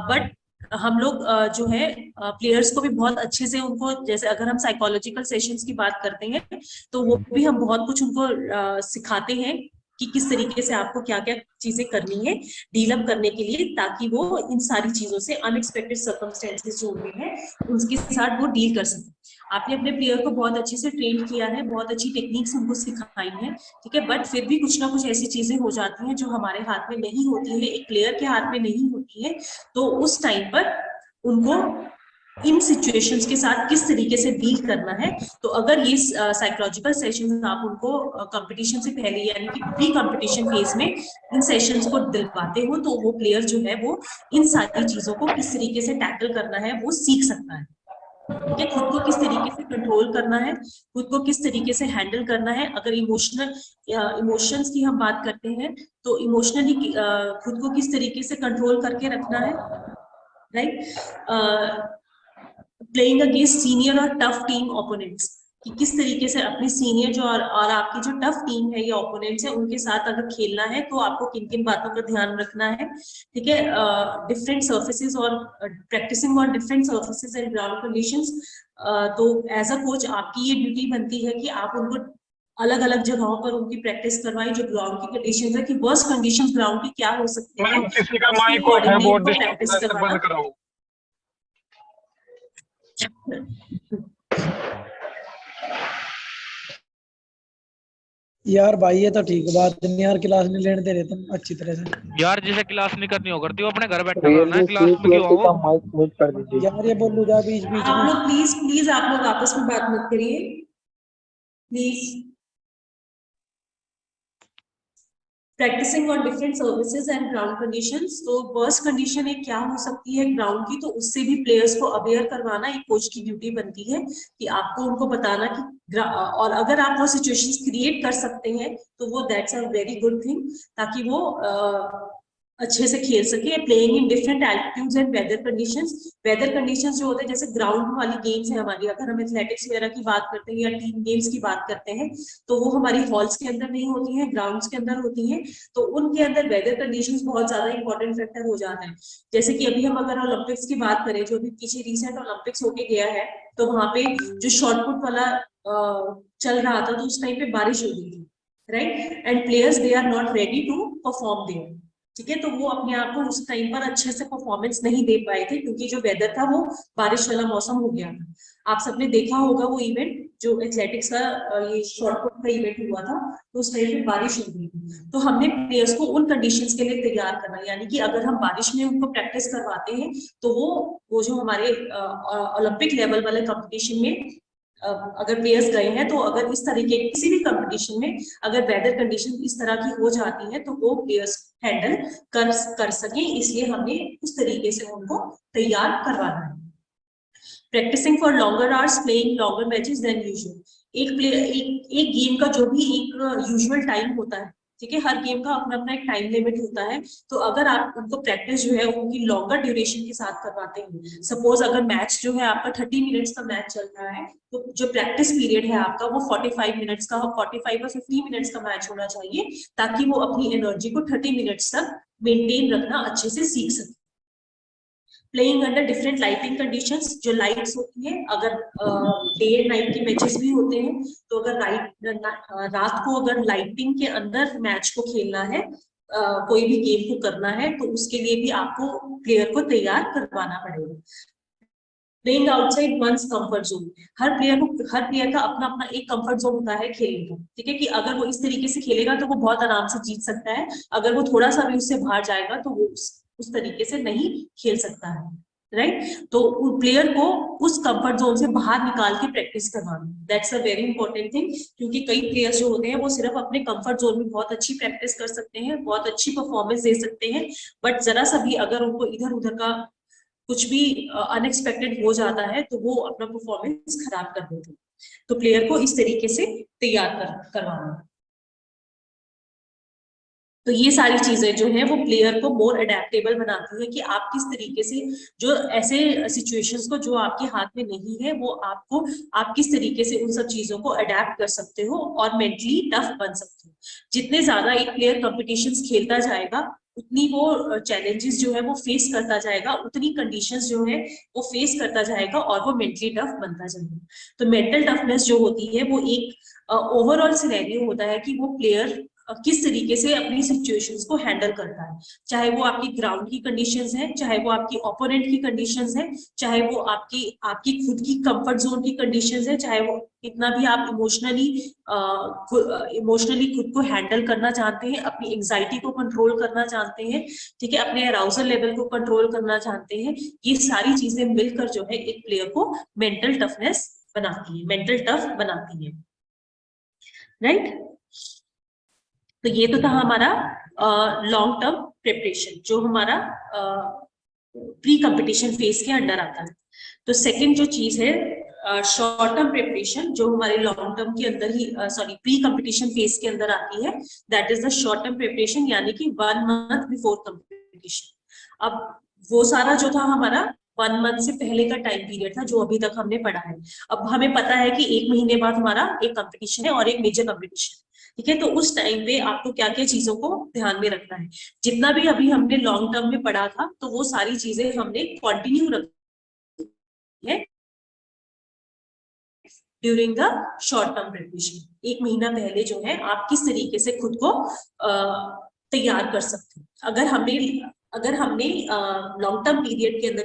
बट हम लोग जो है प्लेयर्स को भी बहुत अच्छे से उनको, जैसे अगर हम साइकोलॉजिकल सेशंस की बात करते हैं तो वो भी हम बहुत कुछ उनको सिखाते हैं कि किस तरीके से आपको क्या क्या चीजें करनी है डील अप करने के लिए, ताकि वो इन सारी चीजों से, अनएक्सपेक्टेड सर्कमस्टेंसेस जो होते हैं उनके साथ वो डील कर सके। आपने अपने प्लेयर को बहुत अच्छे से ट्रेन किया है, बहुत अच्छी टेक्निक्स उनको सिखाई है, ठीक है, बट फिर भी कुछ ना कुछ ऐसी चीजें हो जाती हैं जो हमारे हाथ में नहीं होती है, एक प्लेयर के हाथ में नहीं होती है। तो उस टाइम पर उनको इन सिचुएशंस के साथ किस तरीके से डील करना है। तो अगर ये साइकोलॉजिकल सेशंस आप उनको कंपटीशन से पहले यानी कि प्री कंपटीशन फेज में इन सेशंस को दिलवाते हो, तो वो प्लेयर जो है वो इन सारी चीजों को किस तरीके से टैकल करना है वो सीख सकता है, ठीक है, खुद को किस तरीके से कंट्रोल करना है, खुद को किस तरीके से हैंडल करना है। अगर इमोशंस की हम बात करते हैं तो इमोशनली खुद को किस तरीके से कंट्रोल करके रखना है, राइट। प्लेइंग अगेंस्ट सीनियर और टफ टीम ओपोनेंट्स, कि किस तरीके से अपने सीनियर जो और आपकी जो टफ टीम है या ओपोनेंट्स है उनके साथ अगर खेलना है तो आपको किन किन बातों का ध्यान रखना है, ठीक है, डिफरेंट सर्फेसेस और practising on different surfaces and ground conditions. तो एज अ कोच आपकी ये ड्यूटी बनती है कि आप उनको अलग अलग जगहों पर उनकी प्रैक्टिस करवाएं, जो ग्राउंड की कंडीशंस है कि वर्स्ट कंडीशंस ग्राउंड की क्या हो सकती है, किसी का माइक ऑफ है, वो डिस्टर्ब बंद कराओ। यार भाई ये तो ठीक बात नहीं यार, क्लास नहीं लेने दे रहे तुम अच्छी तरह से। यार जिसे क्लास नहीं करनी हो करती हो, अपने घर बैठा करना है, क्लास में क्यों आओ? माइक म्यूट कर दीजिए यार ये बोलू जा बीच बीच आप में। लोग प्लीज आप लोग आपस में बात मत करिए please. Practising on different services and ground conditions, तो वर्स्ट कंडीशन एक क्या हो सकती है ग्राउंड की, तो उससे भी प्लेयर्स को अवेयर करवाना एक कोच की ड्यूटी बनती है कि आपको उनको बताना कि और अगर आप वो सिचुएशंस क्रिएट कर सकते हैं तो वो that's a very good thing, ताकि वो अच्छे से खेल सके। Playing in different altitudes and weather conditions, weather conditions जो होते हैं जैसे ग्राउंड वाली गेम्स है हमारी, अगर हम एथलेटिक्स वगैरह की बात करते हैं या टीम गेम्स की बात करते हैं तो वो हमारी हॉल्स के अंदर नहीं होती हैं, ग्राउंड्स के अंदर होती हैं, तो उनके अंदर वेदर कंडीशंस बहुत ज्यादा इंपॉर्टेंट फैक्टर हो जाता है। जैसे कि अभी हम अगर ओलंपिक्स की बात करें, जो भी पीछे रिसेंट ओलंपिक्स होके गया है, तो वहां पे जो शॉर्टपुट वाला चल रहा था तो उस टाइम पे बारिश हो रही थी, right, and players they are not ready to perform there, ठीक है, तो वो अपने आप को उस टाइम पर अच्छे से परफॉर्मेंस नहीं दे पाए थे क्योंकि जो वेदर था वो बारिश वाला मौसम हो गया था। आप सबने देखा होगा वो इवेंट जो एथलेटिक्स का ये शॉर्टपुट का इवेंट हुआ था, तो उस टाइम पे बारिश हो गई थी। तो हमने प्लेयर्स को उन कंडीशंस के लिए तैयार करना, यानी कि अगर हम बारिश में उनको प्रैक्टिस करवाते हैं तो वो जो हमारे ओलंपिक लेवल वाले कंपटीशन में अगर प्लेयर्स गए हैं तो अगर इस तरीके किसी भी कंपटीशन में अगर वेदर कंडीशन इस तरह की हो जाती है तो वो प्लेयर्स हैंडल कर सके, इसलिए हमने उस तरीके से उनको तैयार करवाना है। Practising for longer hours, playing longer matches than usual, एक गेम का जो भी एक यूजुअल टाइम होता है, ठीक है, हर गेम का अपना अपना एक टाइम लिमिट होता है, तो अगर आप उनको प्रैक्टिस जो है उनकी लॉन्गर ड्यूरेशन के साथ करवाते हैं, सपोज अगर मैच जो है आपका 30 मिनट्स का मैच चल रहा है तो जो प्रैक्टिस पीरियड है आपका वो 45 मिनट्स का, 45 और 50 मिनट्स का मैच होना चाहिए, ताकि वो अपनी एनर्जी को 30 मिनट्स तक मेंटेन रखना अच्छे से सीख सके। Playing under different lighting conditions, जो लाइट्स होती है, अगर डे एंड नाइट के मैचेस भी होते हैं तो अगर रात को अगर लाइटिंग के अंदर मैच को खेलना है, कोई भी गेम को करना है, तो उसके लिए भी आपको प्लेयर को तैयार करवाना पड़ेगा। Playing outside one's comfort zone, हर प्लेयर का अपना अपना एक कंफर्ट जोन होता है खेलने का, ठीक है, कि अगर वो इस तरीके से खेलेगा तो वो बहुत आराम से जीत सकता है, अगर वो थोड़ा सा भी उससे बाहर जाएगा तो वो उस तरीके से नहीं खेल सकता है, राइट। तो प्लेयर को उस कंफर्ट जोन से बाहर निकाल के प्रैक्टिस करवाना, that's a very important thing. क्योंकि कई प्लेयर्स जो होते हैं वो सिर्फ अपने कंफर्ट जोन में बहुत अच्छी प्रैक्टिस कर सकते हैं, बहुत अच्छी परफॉर्मेंस दे सकते हैं, बट जरा सा भी अगर उनको इधर उधर का कुछ भी अनएक्सपेक्टेड हो जाता है तो वो अपना परफॉर्मेंस खराब कर देते हैं। तो प्लेयर को इस तरीके से तैयार करवाना। तो ये सारी चीजें जो है वो प्लेयर को मोर अडेप्टेबल बनाती है कि आप किस तरीके से जो ऐसे सिचुएशंस को जो आपके हाथ में नहीं है वो आप किस तरीके से उन सब चीजों को अडेप्ट कर सकते हो और मेंटली टफ बन सकते हो। जितने ज्यादा एक प्लेयर कॉम्पिटिशन्स खेलता जाएगा उतनी वो चैलेंजेस जो है वो फेस करता जाएगा, उतनी कंडीशंस जो है वो फेस करता जाएगा और वो मेंटली टफ बनता जाएगा। तो मेंटल टफनेस जो होती है वो एक ओवरऑल सिनेरियो होता है कि वो प्लेयर किस तरीके से अपनी सिचुएशंस को हैंडल करता है, चाहे वो आपकी ग्राउंड की कंडीशंस हैं, चाहे वो आपकी ओपोनेंट की कंडीशंस हैं, चाहे वो आपकी खुद की कंफर्ट जोन की कंडीशंस है, चाहे वो कितना भी आप इमोशनली खुद को हैंडल करना जानते हैं, अपनी एंजाइटी को कंट्रोल करना जानते हैं, ठीक है, अपने अराउजल लेवल को कंट्रोल करना जानते हैं। ये सारी चीजें मिलकर जो है एक प्लेयर को मेंटल टफनेस बनाती है, मेंटल टफ बनाती है, राइट। तो ये तो था हमारा लॉन्ग टर्म प्रिपरेशन जो हमारा प्री कंपटीशन फेज के अंडर आता है। तो सेकंड जो चीज है शॉर्ट टर्म प्रिपरेशन जो हमारे लॉन्ग टर्म के अंदर ही प्री कंपटीशन फेज के अंदर आती है, that is the short term preparation, यानी कि 1 month बिफोर कंपटीशन। अब वो सारा जो था हमारा 1 month से पहले का टाइम पीरियड था जो अभी तक हमने पढ़ा है। अब हमें पता है कि 1 महीने बाद हमारा एक कंपटीशन है और एक मेजर कंपटीशन, ठीक है। तो उस टाइम पे आपको क्या क्या चीजों को ध्यान में रखना है। जितना भी अभी हमने लॉन्ग टर्म में पढ़ा था तो वो सारी चीजें हमने कंटिन्यू रखी है during the short term preparation. 1 महीना पहले जो है आप किस तरीके से खुद को तैयार कर सकते हैं। अगर हमने लॉन्ग टर्म पीरियड के अंदर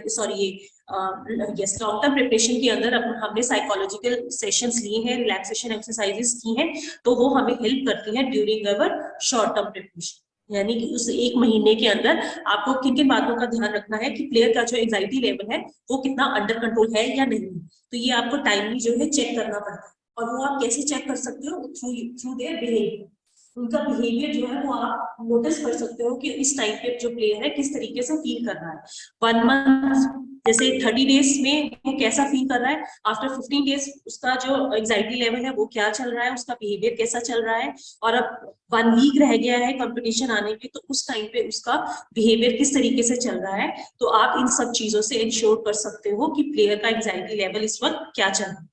लॉन्ग टर्म प्रिपरेशन के अंदर हमने साइकोलॉजिकल सेशंस लिए हैं, रिलैक्सेशन एक्सरसाइजेस की हैं, तो वो हमें हेल्प करती हैं ड्यूरिंग अवर शॉर्ट टर्म प्रिपरेशन। यानी कि उस 1 महीने के अंदर आपको किन किन बातों का ध्यान रखना है कि प्लेयर का जो एंजाइटी लेवल है वो कितना अंडर कंट्रोल है या नहीं। तो ये आपको टाइमली जो है चेक करना पड़ता है, और वो आप कैसे चेक कर सकते हो, थ्रू देयर बिहेवियर। उनका बिहेवियर जो है वो आप नोटिस कर सकते हो कि इस टाइम पे जो प्लेयर है किस तरीके से फील कर रहा है। 1 month जैसे 30 डेज में वो कैसा फील कर रहा है, आफ्टर 15 डेज उसका जो एंजाइटी लेवल है वो क्या चल रहा है, उसका बिहेवियर कैसा चल रहा है, और अब 1 वीक रह गया है कंपटीशन आने के, तो उस टाइम पे उसका बिहेवियर किस तरीके से चल रहा है। तो आप इन सब चीजों से इंश्योर कर सकते हो कि प्लेयर का एंजाइटी लेवल इस वक्त क्या चल रहा है।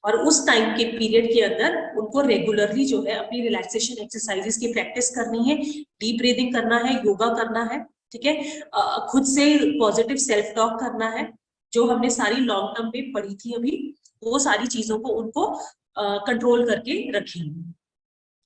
और उस टाइम के पीरियड के अंदर उनको रेगुलरली जो है अपनी रिलैक्सेशन एक्सरसाइजेस की प्रैक्टिस करनी है, डीप ब्रीदिंग करना है, योगा करना है, ठीक है, खुद से पॉजिटिव सेल्फ टॉक करना है, जो हमने सारी लॉन्ग टर्म पे पढ़ी थी अभी, वो सारी चीजों को उनको कंट्रोल करके रखेंगे,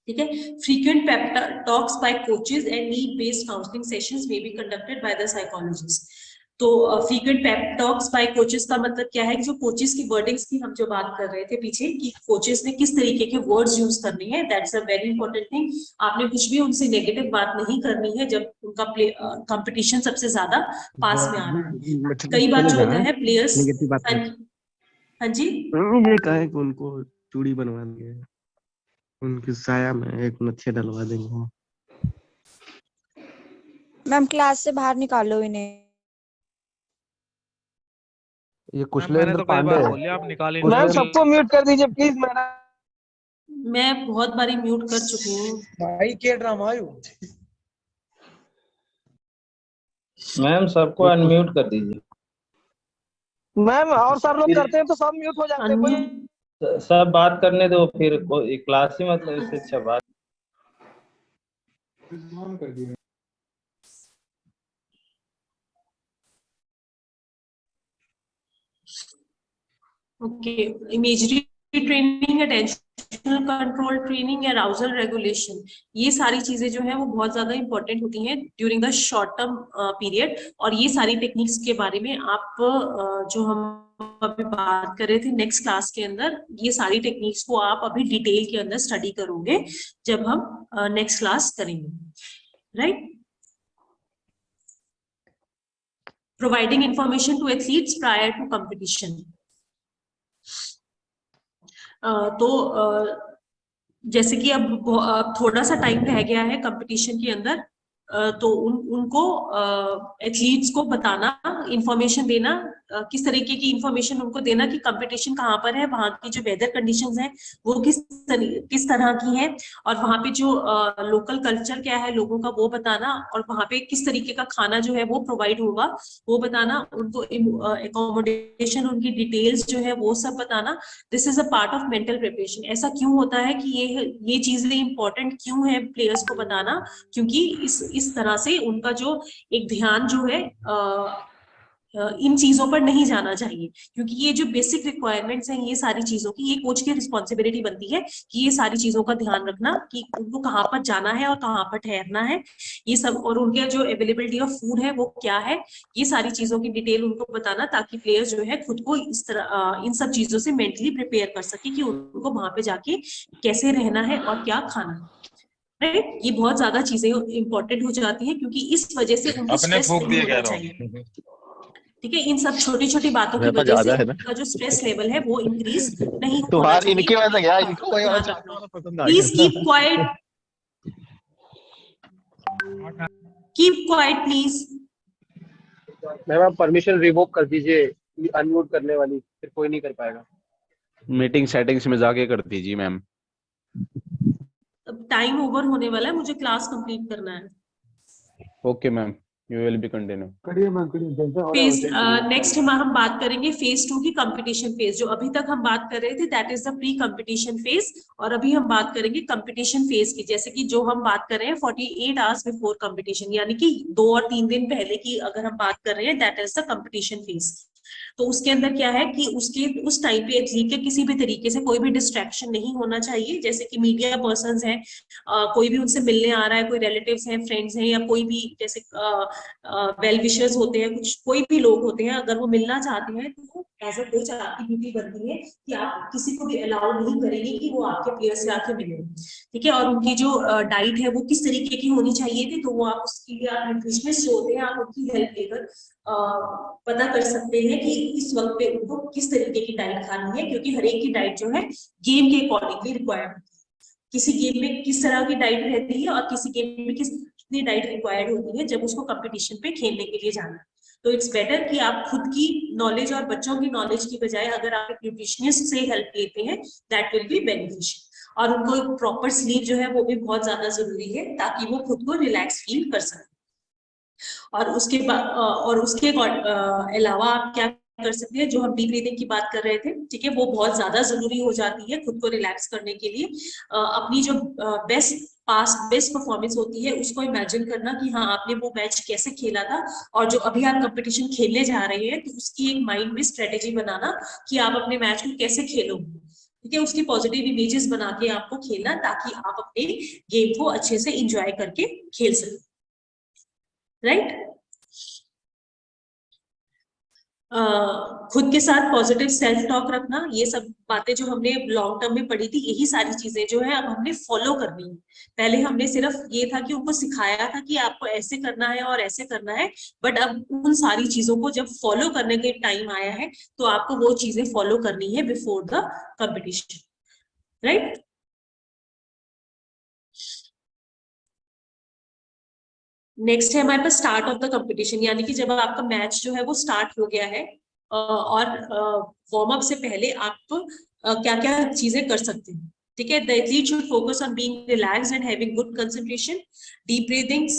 ठीक है। Frequent pep talks by coaches and need based counselling sessions may be conducted by the psychologist. तो frequent pep talks by coaches का मतलब क्या है कि जो कोचेस की वर्डिंग्स की हम जो बात कर रहे थे पीछे कि कोचेस ने किस तरीके के वर्ड्स यूज करने हैं, that's a very important thing. आपने कुछ भी उनसे नेगेटिव बात नहीं करनी है जब उनका कंपटीशन सबसे ज्यादा पास में आ रहा है। कई बार जो होता है प्लेयर्स, हाँ जी, ये कहे कि उनको चूड़ी बनवा देंगे, उनकी साया में एक नथिया डलवा देंगे। मैम क्लास से बाहर निकालो इन्हें। ये मैंने तो कई बार बोल लिया, आप निकाल ही नहीं मैम रही। सबको म्यूट कर दीजिए प्लीज मैडम। मैं बहुत बारी म्यूट कर चुकी हूँ। भाई के ड्रामा आयु मैम सबको अनम्यूट कर दीजिए। मैम और सब लोग करते हैं तो सब म्यूट हो जाते हैं, कोई सब बात करने दो, फिर क्लास ही मतलब इससे अच्छा बात कर दिया। Okay, imagery training, attentional control training, arousal regulation, ये सारी चीजें जो है वो बहुत ज्यादा इंपॉर्टेंट होती हैं during the short term period. और ये सारी टेक्निक्स के बारे में आप जो हम अभी बात कर रहे थे नेक्स्ट क्लास के अंदर, ये सारी टेक्निक्स को आप अभी डिटेल के अंदर स्टडी करोगे जब हम नेक्स्ट क्लास करेंगे, right. Providing information to athletes prior to competition. जैसे कि अब थोड़ा सा टाइम रह गया है कंपटीशन के अंदर, तो उनको एथलीट्स को बताना, इंफॉर्मेशन देना, किस तरीके की इंफॉर्मेशन उनको देना कि कंपटीशन कहाँ पर है, वहाँ की जो वेदर कंडीशंस हैं वो किस तरह की हैं, और वहाँ पे जो लोकल कल्चर क्या है लोगों का वो बताना, और वहाँ पे किस तरीके का खाना जो है वो प्रोवाइड होगा वो बताना, उनको एकोमोडेशन, उनकी डिटेल्स जो है वो सब बताना। This is a part of mental preparation. ऐसा क्यों होता है कि ये चीजें इंपॉर्टेंट क्यों है प्लेयर्स को बताना, क्योंकि इस तरह से उनका जो एक ध्यान जो है इन चीजों पर नहीं जाना चाहिए, क्योंकि ये जो बेसिक रिक्वायरमेंट्स हैं ये सारी चीजों की, ये कोच की रिस्पॉन्सिबिलिटी बनती है कि ये सारी चीजों का ध्यान रखना कि उनको कहाँ पर जाना है और कहाँ पर ठहरना है, ये सब, और उनके जो अवेलेबिलिटी ऑफ फूड है वो क्या है, ये सारी चीजों की डिटेल उनको बताना, ताकि प्लेयर जो है खुद को इस तरह इन सब चीजों से मेंटली प्रिपेयर कर सके कि उनको वहां पे जाके कैसे रहना है और क्या खाना है। राइट, ये बहुत ज्यादा चीजें इंपॉर्टेंट हो जाती हैं, क्योंकि इस वजह से उनको स्ट्रेस नहीं होना चाहिए। ठीक है, इन सब छोटी छोटी बातों की वजह से उनका जो स्ट्रेस लेवल है वो इंक्रीज नहीं होना चाहिए। इनकी वजह से क्या, इनको वही वाला चैप्टर पसंद आ गया। Please keep quiet, keep quiet please. Ma'am आप परमिशन रिवोक कर दीजिए अनम्यूट करने वाली, फिर कोई नहीं कर पाएगा। मीटिंग सेटिंग्स में जाके कर दीजिए मैम। टाइम ओवर होने वाला है, मुझे क्लास कंप्लीट करना है। Okay ma'am, you will be continue. करिए मैम करिए। फेज नेक्स्ट हम बात करेंगे फेज 2 की कंपटीशन फेज। जो अभी तक हम बात कर रहे थे that is the pre competition phase, और अभी हम बात करेंगे कंपटीशन फेज की। जैसे कि जो हम बात कर रहे हैं 48 आवर्स बिफोर कंपटीशन, यानी कि 2 और 3 दिन पहले की अगर हम बात कर रहे हैं that is the competition phase. तो उसके अंदर क्या है कि उस टाइम पे एथलीट के किसी भी तरीके से कोई भी डिस्ट्रैक्शन नहीं होना चाहिए। जैसे कि मीडिया पर्संस हैं, कोई भी उनसे मिलने आ रहा है, कोई रिलेटिव्स हैं, फ्रेंड्स हैं, या कोई भी जैसे वेल विशर्स होते हैं, कुछ कोई भी लोग होते हैं, अगर वो मिलना चाहते हैं तो एज अ कोच आपकी ड्यूटी बनती है कि आप किसी को भी अलाउ नहीं करेंगे कि वो आपके प्लेयर से आके मिले। ठीक है, और उनकी जो डाइट है वो किस तरीके की होनी चाहिए थी, तो वो आप उसके लिए आप न्यूट्रिशनिस्ट होते हैं, आप उनकी हेल्प लेकर पता कर सकते हैं कि इस वक्त पे उनको किस तरीके की डाइट खानी है, क्योंकि हर एक की डाइट जो है गेम के अकॉर्डिंगली रिक्वायर्ड होती है। किसी गेम में किस तरह की डाइट रहती है और किसी गेम में कितनी डाइट रिक्वायर्ड होती है जब उसको कंपटीशन पे खेलने के लिए जाना है। तो इट्स बेटर कि आप खुद की नॉलेज और बच्चों की नॉलेज की बजाय अगर आप न्यूट्रिशनिस्ट से हेल्प लेते हैं दैट विल बी बेनिफिशियल। और उनको एक प्रॉपर स्लीप जो है वो भी बहुत ज्यादा जरूरी है, ताकि वो खुद को रिलैक्स फील कर सके। और उसके बाद उसके अलावा आप क्या कर सकते हैं, जो हम डीप ब्रीथिंग की बात कर रहे थे, ठीक है, वो बहुत ज्यादा जरूरी हो जाती है खुद को रिलैक्स करने के लिए। अपनी जो बेस्ट परफॉर्मेंस होती है उसको इमेजिन करना कि हाँ आपने वो मैच कैसे खेला था, और जो अभी आप कंपटीशन खेलने जा रहे हैं तो उसकी एक माइंड में स्ट्रेटेजी बनाना कि आप अपने मैच को कैसे खेलोगे। ठीक है, उसकी पॉजिटिव इमेजेस बना के आपको खेलना, ताकि आप अपने गेम को अच्छे से इंजॉय करके खेल सकें। राइट, खुद के साथ पॉजिटिव सेल्फ टॉक रखना, ये सब बातें जो हमने लॉन्ग टर्म में पढ़ी थी, यही सारी चीजें जो है अब हमने फॉलो करनी है। पहले हमने सिर्फ ये था कि उनको सिखाया था कि आपको ऐसे करना है और ऐसे करना है, बट अब उन सारी चीजों को जब फॉलो करने के टाइम आया है तो आपको वो चीजें फॉलो करनी है before the competition. Right, next है हमारे पास स्टार्ट ऑफ द कंपटीशन, यानी कि जब आपका मैच जो है वो स्टार्ट हो गया है और वार्म अप से पहले आप क्या क्या चीजें कर सकते हैं। ठीक है, the athlete should focus on being relaxed and having good concentration, deep breathing,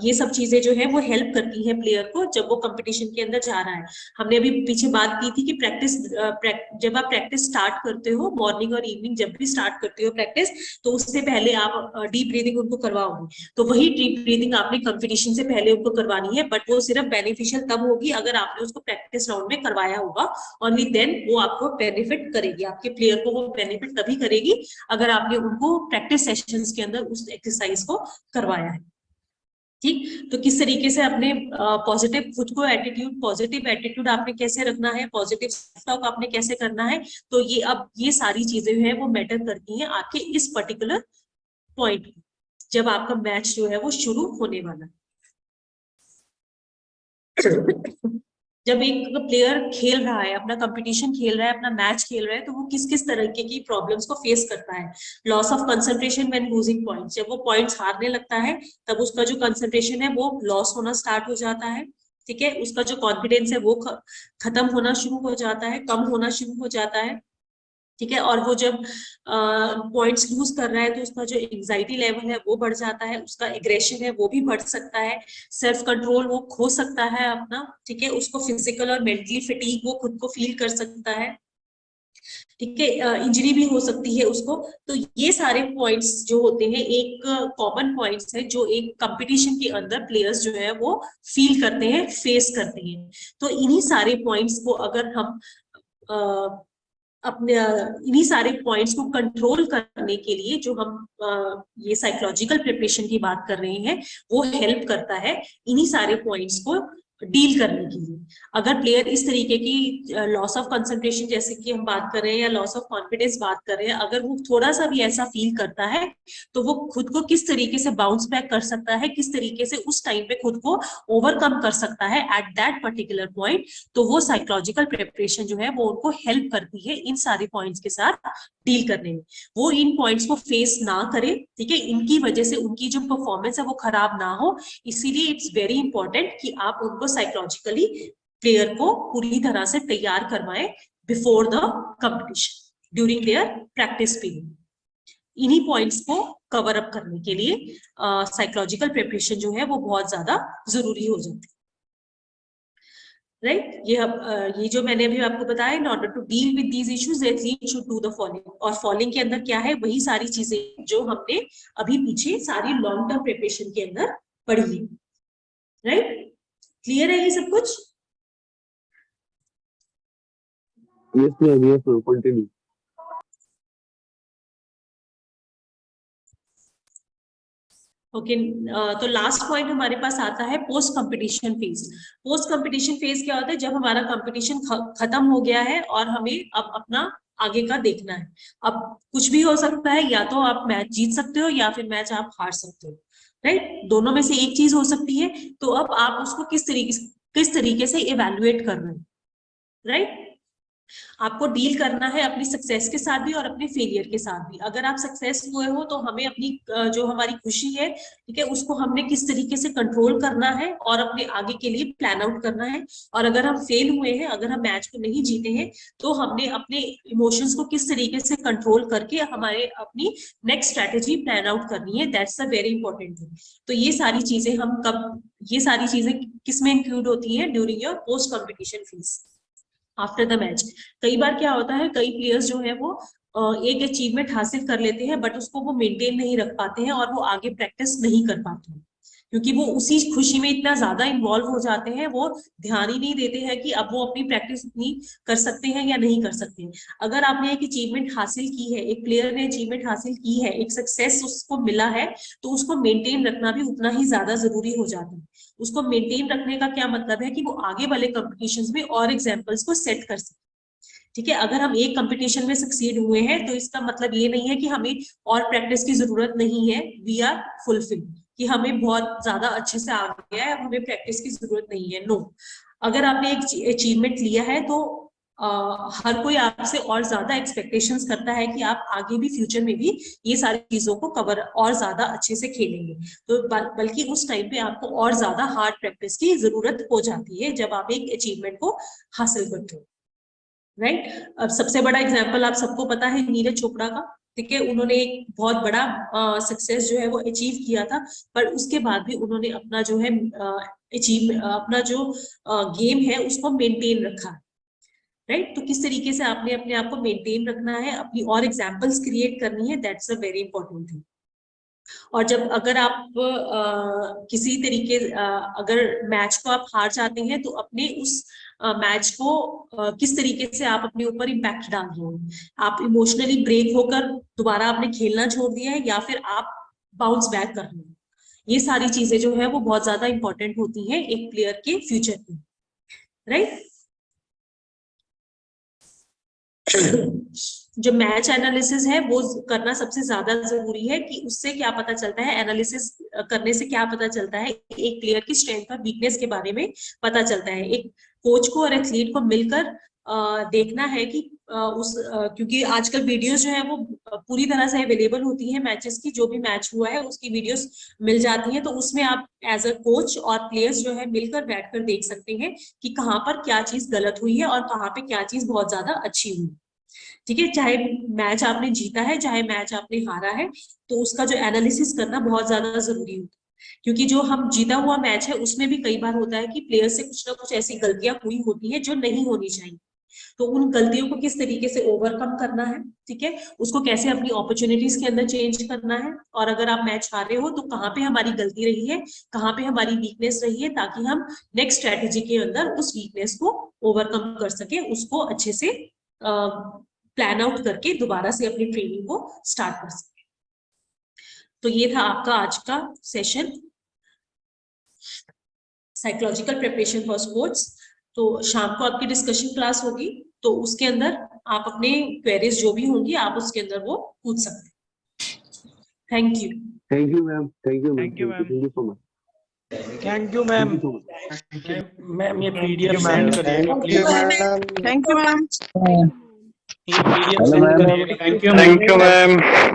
ये सब चीजें जो है वो हेल्प करती है प्लेयर को जब वो कंपटीशन के अंदर जा रहा है। हमने अभी पीछे बात की थी कि जब आप प्रैक्टिस स्टार्ट करते हो, मॉर्निंग और इवनिंग जब भी स्टार्ट करते हो प्रैक्टिस, तो उससे पहले आप डीप ब्रीदिंग उनको करवाओगे। तो वही डीप ब्रीदिंग आपने कंपटीशन से पहले उनको करवानी है, बट वो सिर्फ बेनिफिशियल तब होगी अगर आपने उसको प्रैक्टिस राउंड में करवाया होगा। ओनली देन वो आपको बेनिफिट करेगी, आपके प्लेयर को वो बेनिफिट तभी करेगी अगर आपने उनको प्रैक्टिस सेशंस के अंदर उस एक्सरसाइज को करवाया है। ठीक, तो किस तरीके से अपने पॉजिटिव खुद को पॉजिटिव एटीट्यूड आपने कैसे रखना है, पॉजिटिव सेल्फ टॉक आपने कैसे करना है, तो ये सारी चीजें जो है वो मैटर करती हैं आपके इस पर्टिकुलर पॉइंट जब आपका मैच जो है वो शुरू होने वाला है। जब एक प्लेयर खेल रहा है, अपना कंपटीशन खेल रहा है, अपना मैच खेल रहा है, तो वो किस किस तरीके की प्रॉब्लम्स को फेस करता है। Loss of concentration when losing points, जब वो पॉइंट्स हारने लगता है तब उसका जो कंसंट्रेशन है वो लॉस होना स्टार्ट हो जाता है। ठीक है, उसका जो कॉन्फिडेंस है वो खत्म होना शुरू हो जाता है, कम होना शुरू हो जाता है। ठीक है, और वो जब पॉइंट्स लूज कर रहा है तो उसका जो एंजाइटी लेवल है वो बढ़ जाता है, उसका एग्रेशन है वो भी बढ़ सकता है, सेल्फ कंट्रोल वो खो सकता है अपना। ठीक है, उसको फिजिकल और मेंटली फटीग वो खुद को फील कर सकता है। ठीक है, इंजरी भी हो सकती है उसको। तो ये सारे पॉइंट्स जो होते हैं एक कॉमन पॉइंट्स है जो एक कंपटीशन के अंदर प्लेयर्स जो है वो फील करते हैं, फेस करते हैं। तो इन्हीं सारे पॉइंट्स को अगर हम अपने इन्हीं सारे पॉइंट्स को कंट्रोल करने के लिए जो हम ये साइकोलॉजिकल प्रिपरेशन की बात कर रहे हैं वो हेल्प करता है इन्हीं सारे पॉइंट्स को डील करने के लिए। अगर प्लेयर इस तरीके की लॉस ऑफ कंसंट्रेशन जैसे कि हम बात कर रहे हैं या लॉस ऑफ कॉन्फिडेंस बात कर रहे हैं, अगर वो थोड़ा सा भी ऐसा फील करता है तो वो खुद को किस तरीके से बाउंस बैक कर सकता है, किस तरीके से उस टाइम पे खुद को ओवरकम कर सकता है एट दैट पर्टिकुलर पॉइंट, तो वो साइकोलॉजिकल प्रिपरेशन जो है वो उनको हेल्प करती है इन सारे पॉइंट्स के साथ डील करने में। वो इन पॉइंट्स को फेस ना करे, ठीक है, इनकी वजह से उनकी जो परफॉर्मेंस है वो खराब ना हो। इसीलिए इट्स वेरी इंपॉर्टेंट कि आप उनको साइकोलॉजिकली प्लेयर को पूरी तरह से तैयार करवाएं before the competition, during their practice period. इन्हीं पॉइंट्स को कवर अप करने के लिए साइकोलॉजिकल प्रिपरेशन जो है वो बहुत ज्यादा जरूरी हो जाती है। राइट, ये जो मैंने अभी आपको बताया, in order to deal with these issues the athlete should do the following. और फॉलोइंग के अंदर क्या है, वही सारी चीजें जो हमने अभी पीछे सारी लॉन्ग टर्म प्रिपरेशन के अंदर पढ़ी है। राइट, क्लियर है ये सब कुछ? Yes ma'am, continue. ओके, तो लास्ट पॉइंट हमारे पास आता है post competition phase. Post competition phase क्या होता है? जब हमारा कंपटीशन खत्म हो गया है और हमें अब अपना आगे का देखना है। अब कुछ भी हो सकता है, या तो आप मैच जीत सकते हो या फिर मैच आप हार सकते हो। राइट, दोनों में से एक चीज हो सकती है। तो अब आप उसको किस तरीके से इवेल्युएट कर रहे हैं। राइट, आपको डील करना है अपनी सक्सेस के साथ भी और अपने फेलियर के साथ भी। अगर आप सक्सेस हुए हो तो हमें अपनी जो हमारी खुशी है, ठीक है, उसको हमने किस तरीके से कंट्रोल करना है और अपने आगे के लिए प्लान आउट करना है। और अगर हम फेल हुए हैं, अगर हम मैच को नहीं जीते हैं, तो हमने अपने इमोशंस को किस तरीके से कंट्रोल करके हमारे अपनी नेक्स्ट स्ट्रेटेजी प्लान आउट करनी है। That's a very important thing. तो ये सारी चीजें हम ये सारी चीजें किसमें इंक्लूड होती हैं? During your post competition phase, after the match. कई बार क्या होता है, कई प्लेयर्स जो है वो एक अचीवमेंट हासिल कर लेते हैं बट उसको वो मेंटेन नहीं रख पाते हैं और वो आगे प्रैक्टिस नहीं कर पाते हैं, क्योंकि वो उसी खुशी में इतना ज्यादा इन्वॉल्व हो जाते हैं, वो ध्यान ही नहीं देते हैं कि अब वो अपनी प्रैक्टिस उतनी कर सकते हैं या नहीं कर सकते हैं। अगर आपने एक अचीवमेंट हासिल की है, एक प्लेयर ने अचीवमेंट हासिल की है, एक सक्सेस उसको मिला है, तो उसको मेंटेन रखना भी उतना ही ज्यादा जरूरी हो जाता है। उसको मेंटेन रखने का क्या मतलब है कि वो आगे वाले कॉम्पिटिशन्स में और एग्जाम्पल्स को सेट कर सके। ठीक है, अगर हम एक कंपटीशन में सक्सीड हुए हैं तो इसका मतलब ये नहीं है कि हमें और प्रैक्टिस की जरूरत नहीं है। वी आर फुलफिल्ड, कि हमें बहुत ज्यादा अच्छे से आ गया है, अब हमें प्रैक्टिस की जरूरत नहीं है। नो, अगर आपने एक अचीवमेंट लिया है तो हर कोई आपसे और ज्यादा एक्सपेक्टेशंस करता है कि आप आगे भी फ्यूचर में भी ये सारी चीजों को कवर और ज्यादा अच्छे से खेलेंगे। तो बल्कि उस टाइम पे आपको और ज्यादा हार्ड प्रैक्टिस की जरूरत हो जाती है जब आप एक अचीवमेंट को हासिल करते हो। राइट, अब सबसे बड़ा एग्जाम्पल आप सबको पता है नीरज चोपड़ा का। ठीक है, उन्होंने एक बहुत बड़ा सक्सेस जो है वो अचीव किया था, पर उसके बाद भी उन्होंने अपना जो है अपना जो गेम है उसको मेंटेन रखा। राइट, तो किस तरीके से आपने अपने आप को मेंटेन रखना है, अपनी और एग्जाम्पल्स क्रिएट करनी है, that's a very important thing. और जब अगर आप किसी तरीके अगर मैच को आप हार जाते हैं तो अपने उस मैच को किस तरीके से आप अपने ऊपर इम्पैक्ट डाल रहे हो। आप इमोशनली ब्रेक होकर दोबारा आपने खेलना छोड़ दिया है या फिर आप बाउंस बैक कर रहे हो। ये सारी चीजें जो है वो बहुत ज्यादा इंपॉर्टेंट होती हैं एक प्लेयर के फ्यूचर में। राइट, जो मैच एनालिसिस है वो करना सबसे ज्यादा जरूरी है कि उससे क्या पता चलता है, एनालिसिस करने से क्या पता चलता है, एक प्लेयर की स्ट्रेंथ और वीकनेस के बारे में पता चलता है। एक कोच को और एथलीट को मिलकर देखना है कि क्योंकि आजकल वीडियोस जो है वो पूरी तरह से अवेलेबल होती है मैचेस की, जो भी मैच हुआ है उसकी वीडियोस मिल जाती है, तो उसमें आप एज अ कोच और प्लेयर्स जो है मिलकर बैठकर देख सकते हैं कि कहाँ पर क्या चीज गलत हुई है और कहाँ पे क्या चीज बहुत ज्यादा अच्छी हुई। ठीक है, चाहे मैच आपने जीता है चाहे मैच आपने हारा है, तो उसका जो एनालिसिस करना बहुत ज्यादा जरूरी होता है। क्योंकि जो हम जीता हुआ मैच है उसमें भी कई बार होता है कि प्लेयर से कुछ ना कुछ ऐसी गलतियां हुई होती है जो नहीं होनी चाहिए, तो उन गलतियों को किस तरीके से ओवरकम करना है, ठीक है, उसको कैसे अपनी अपॉर्चुनिटीज के अंदर चेंज करना है, और अगर आप मैच हारे हो तो कहाँ पे हमारी गलती रही है, कहाँ पे हमारी वीकनेस रही है, ताकि हम नेक्स्ट स्ट्रेटेजी के अंदर उस वीकनेस को ओवरकम कर सके, उसको अच्छे से प्लान आउट करके दोबारा से अपनी ट्रेनिंग को स्टार्ट कर सके। तो ये था आपका आज का session, psychological preparation for sports. तो शाम को आपकी डिस्कशन क्लास होगी, तो उसके अंदर आप अपने क्वेरीज जो भी होंगी आप उसके अंदर वो पूछ सकते हैं। Thank you. Thank you ma'am, thank you Thank you, ma'am. Thank you so much. Thank you ma'am. Ma'am ये पीडीएफ सेंड करिएगा प्लीज। Thank you ma'am. ये पीडीएफ सेंड करिएगा। Thank you ma'am.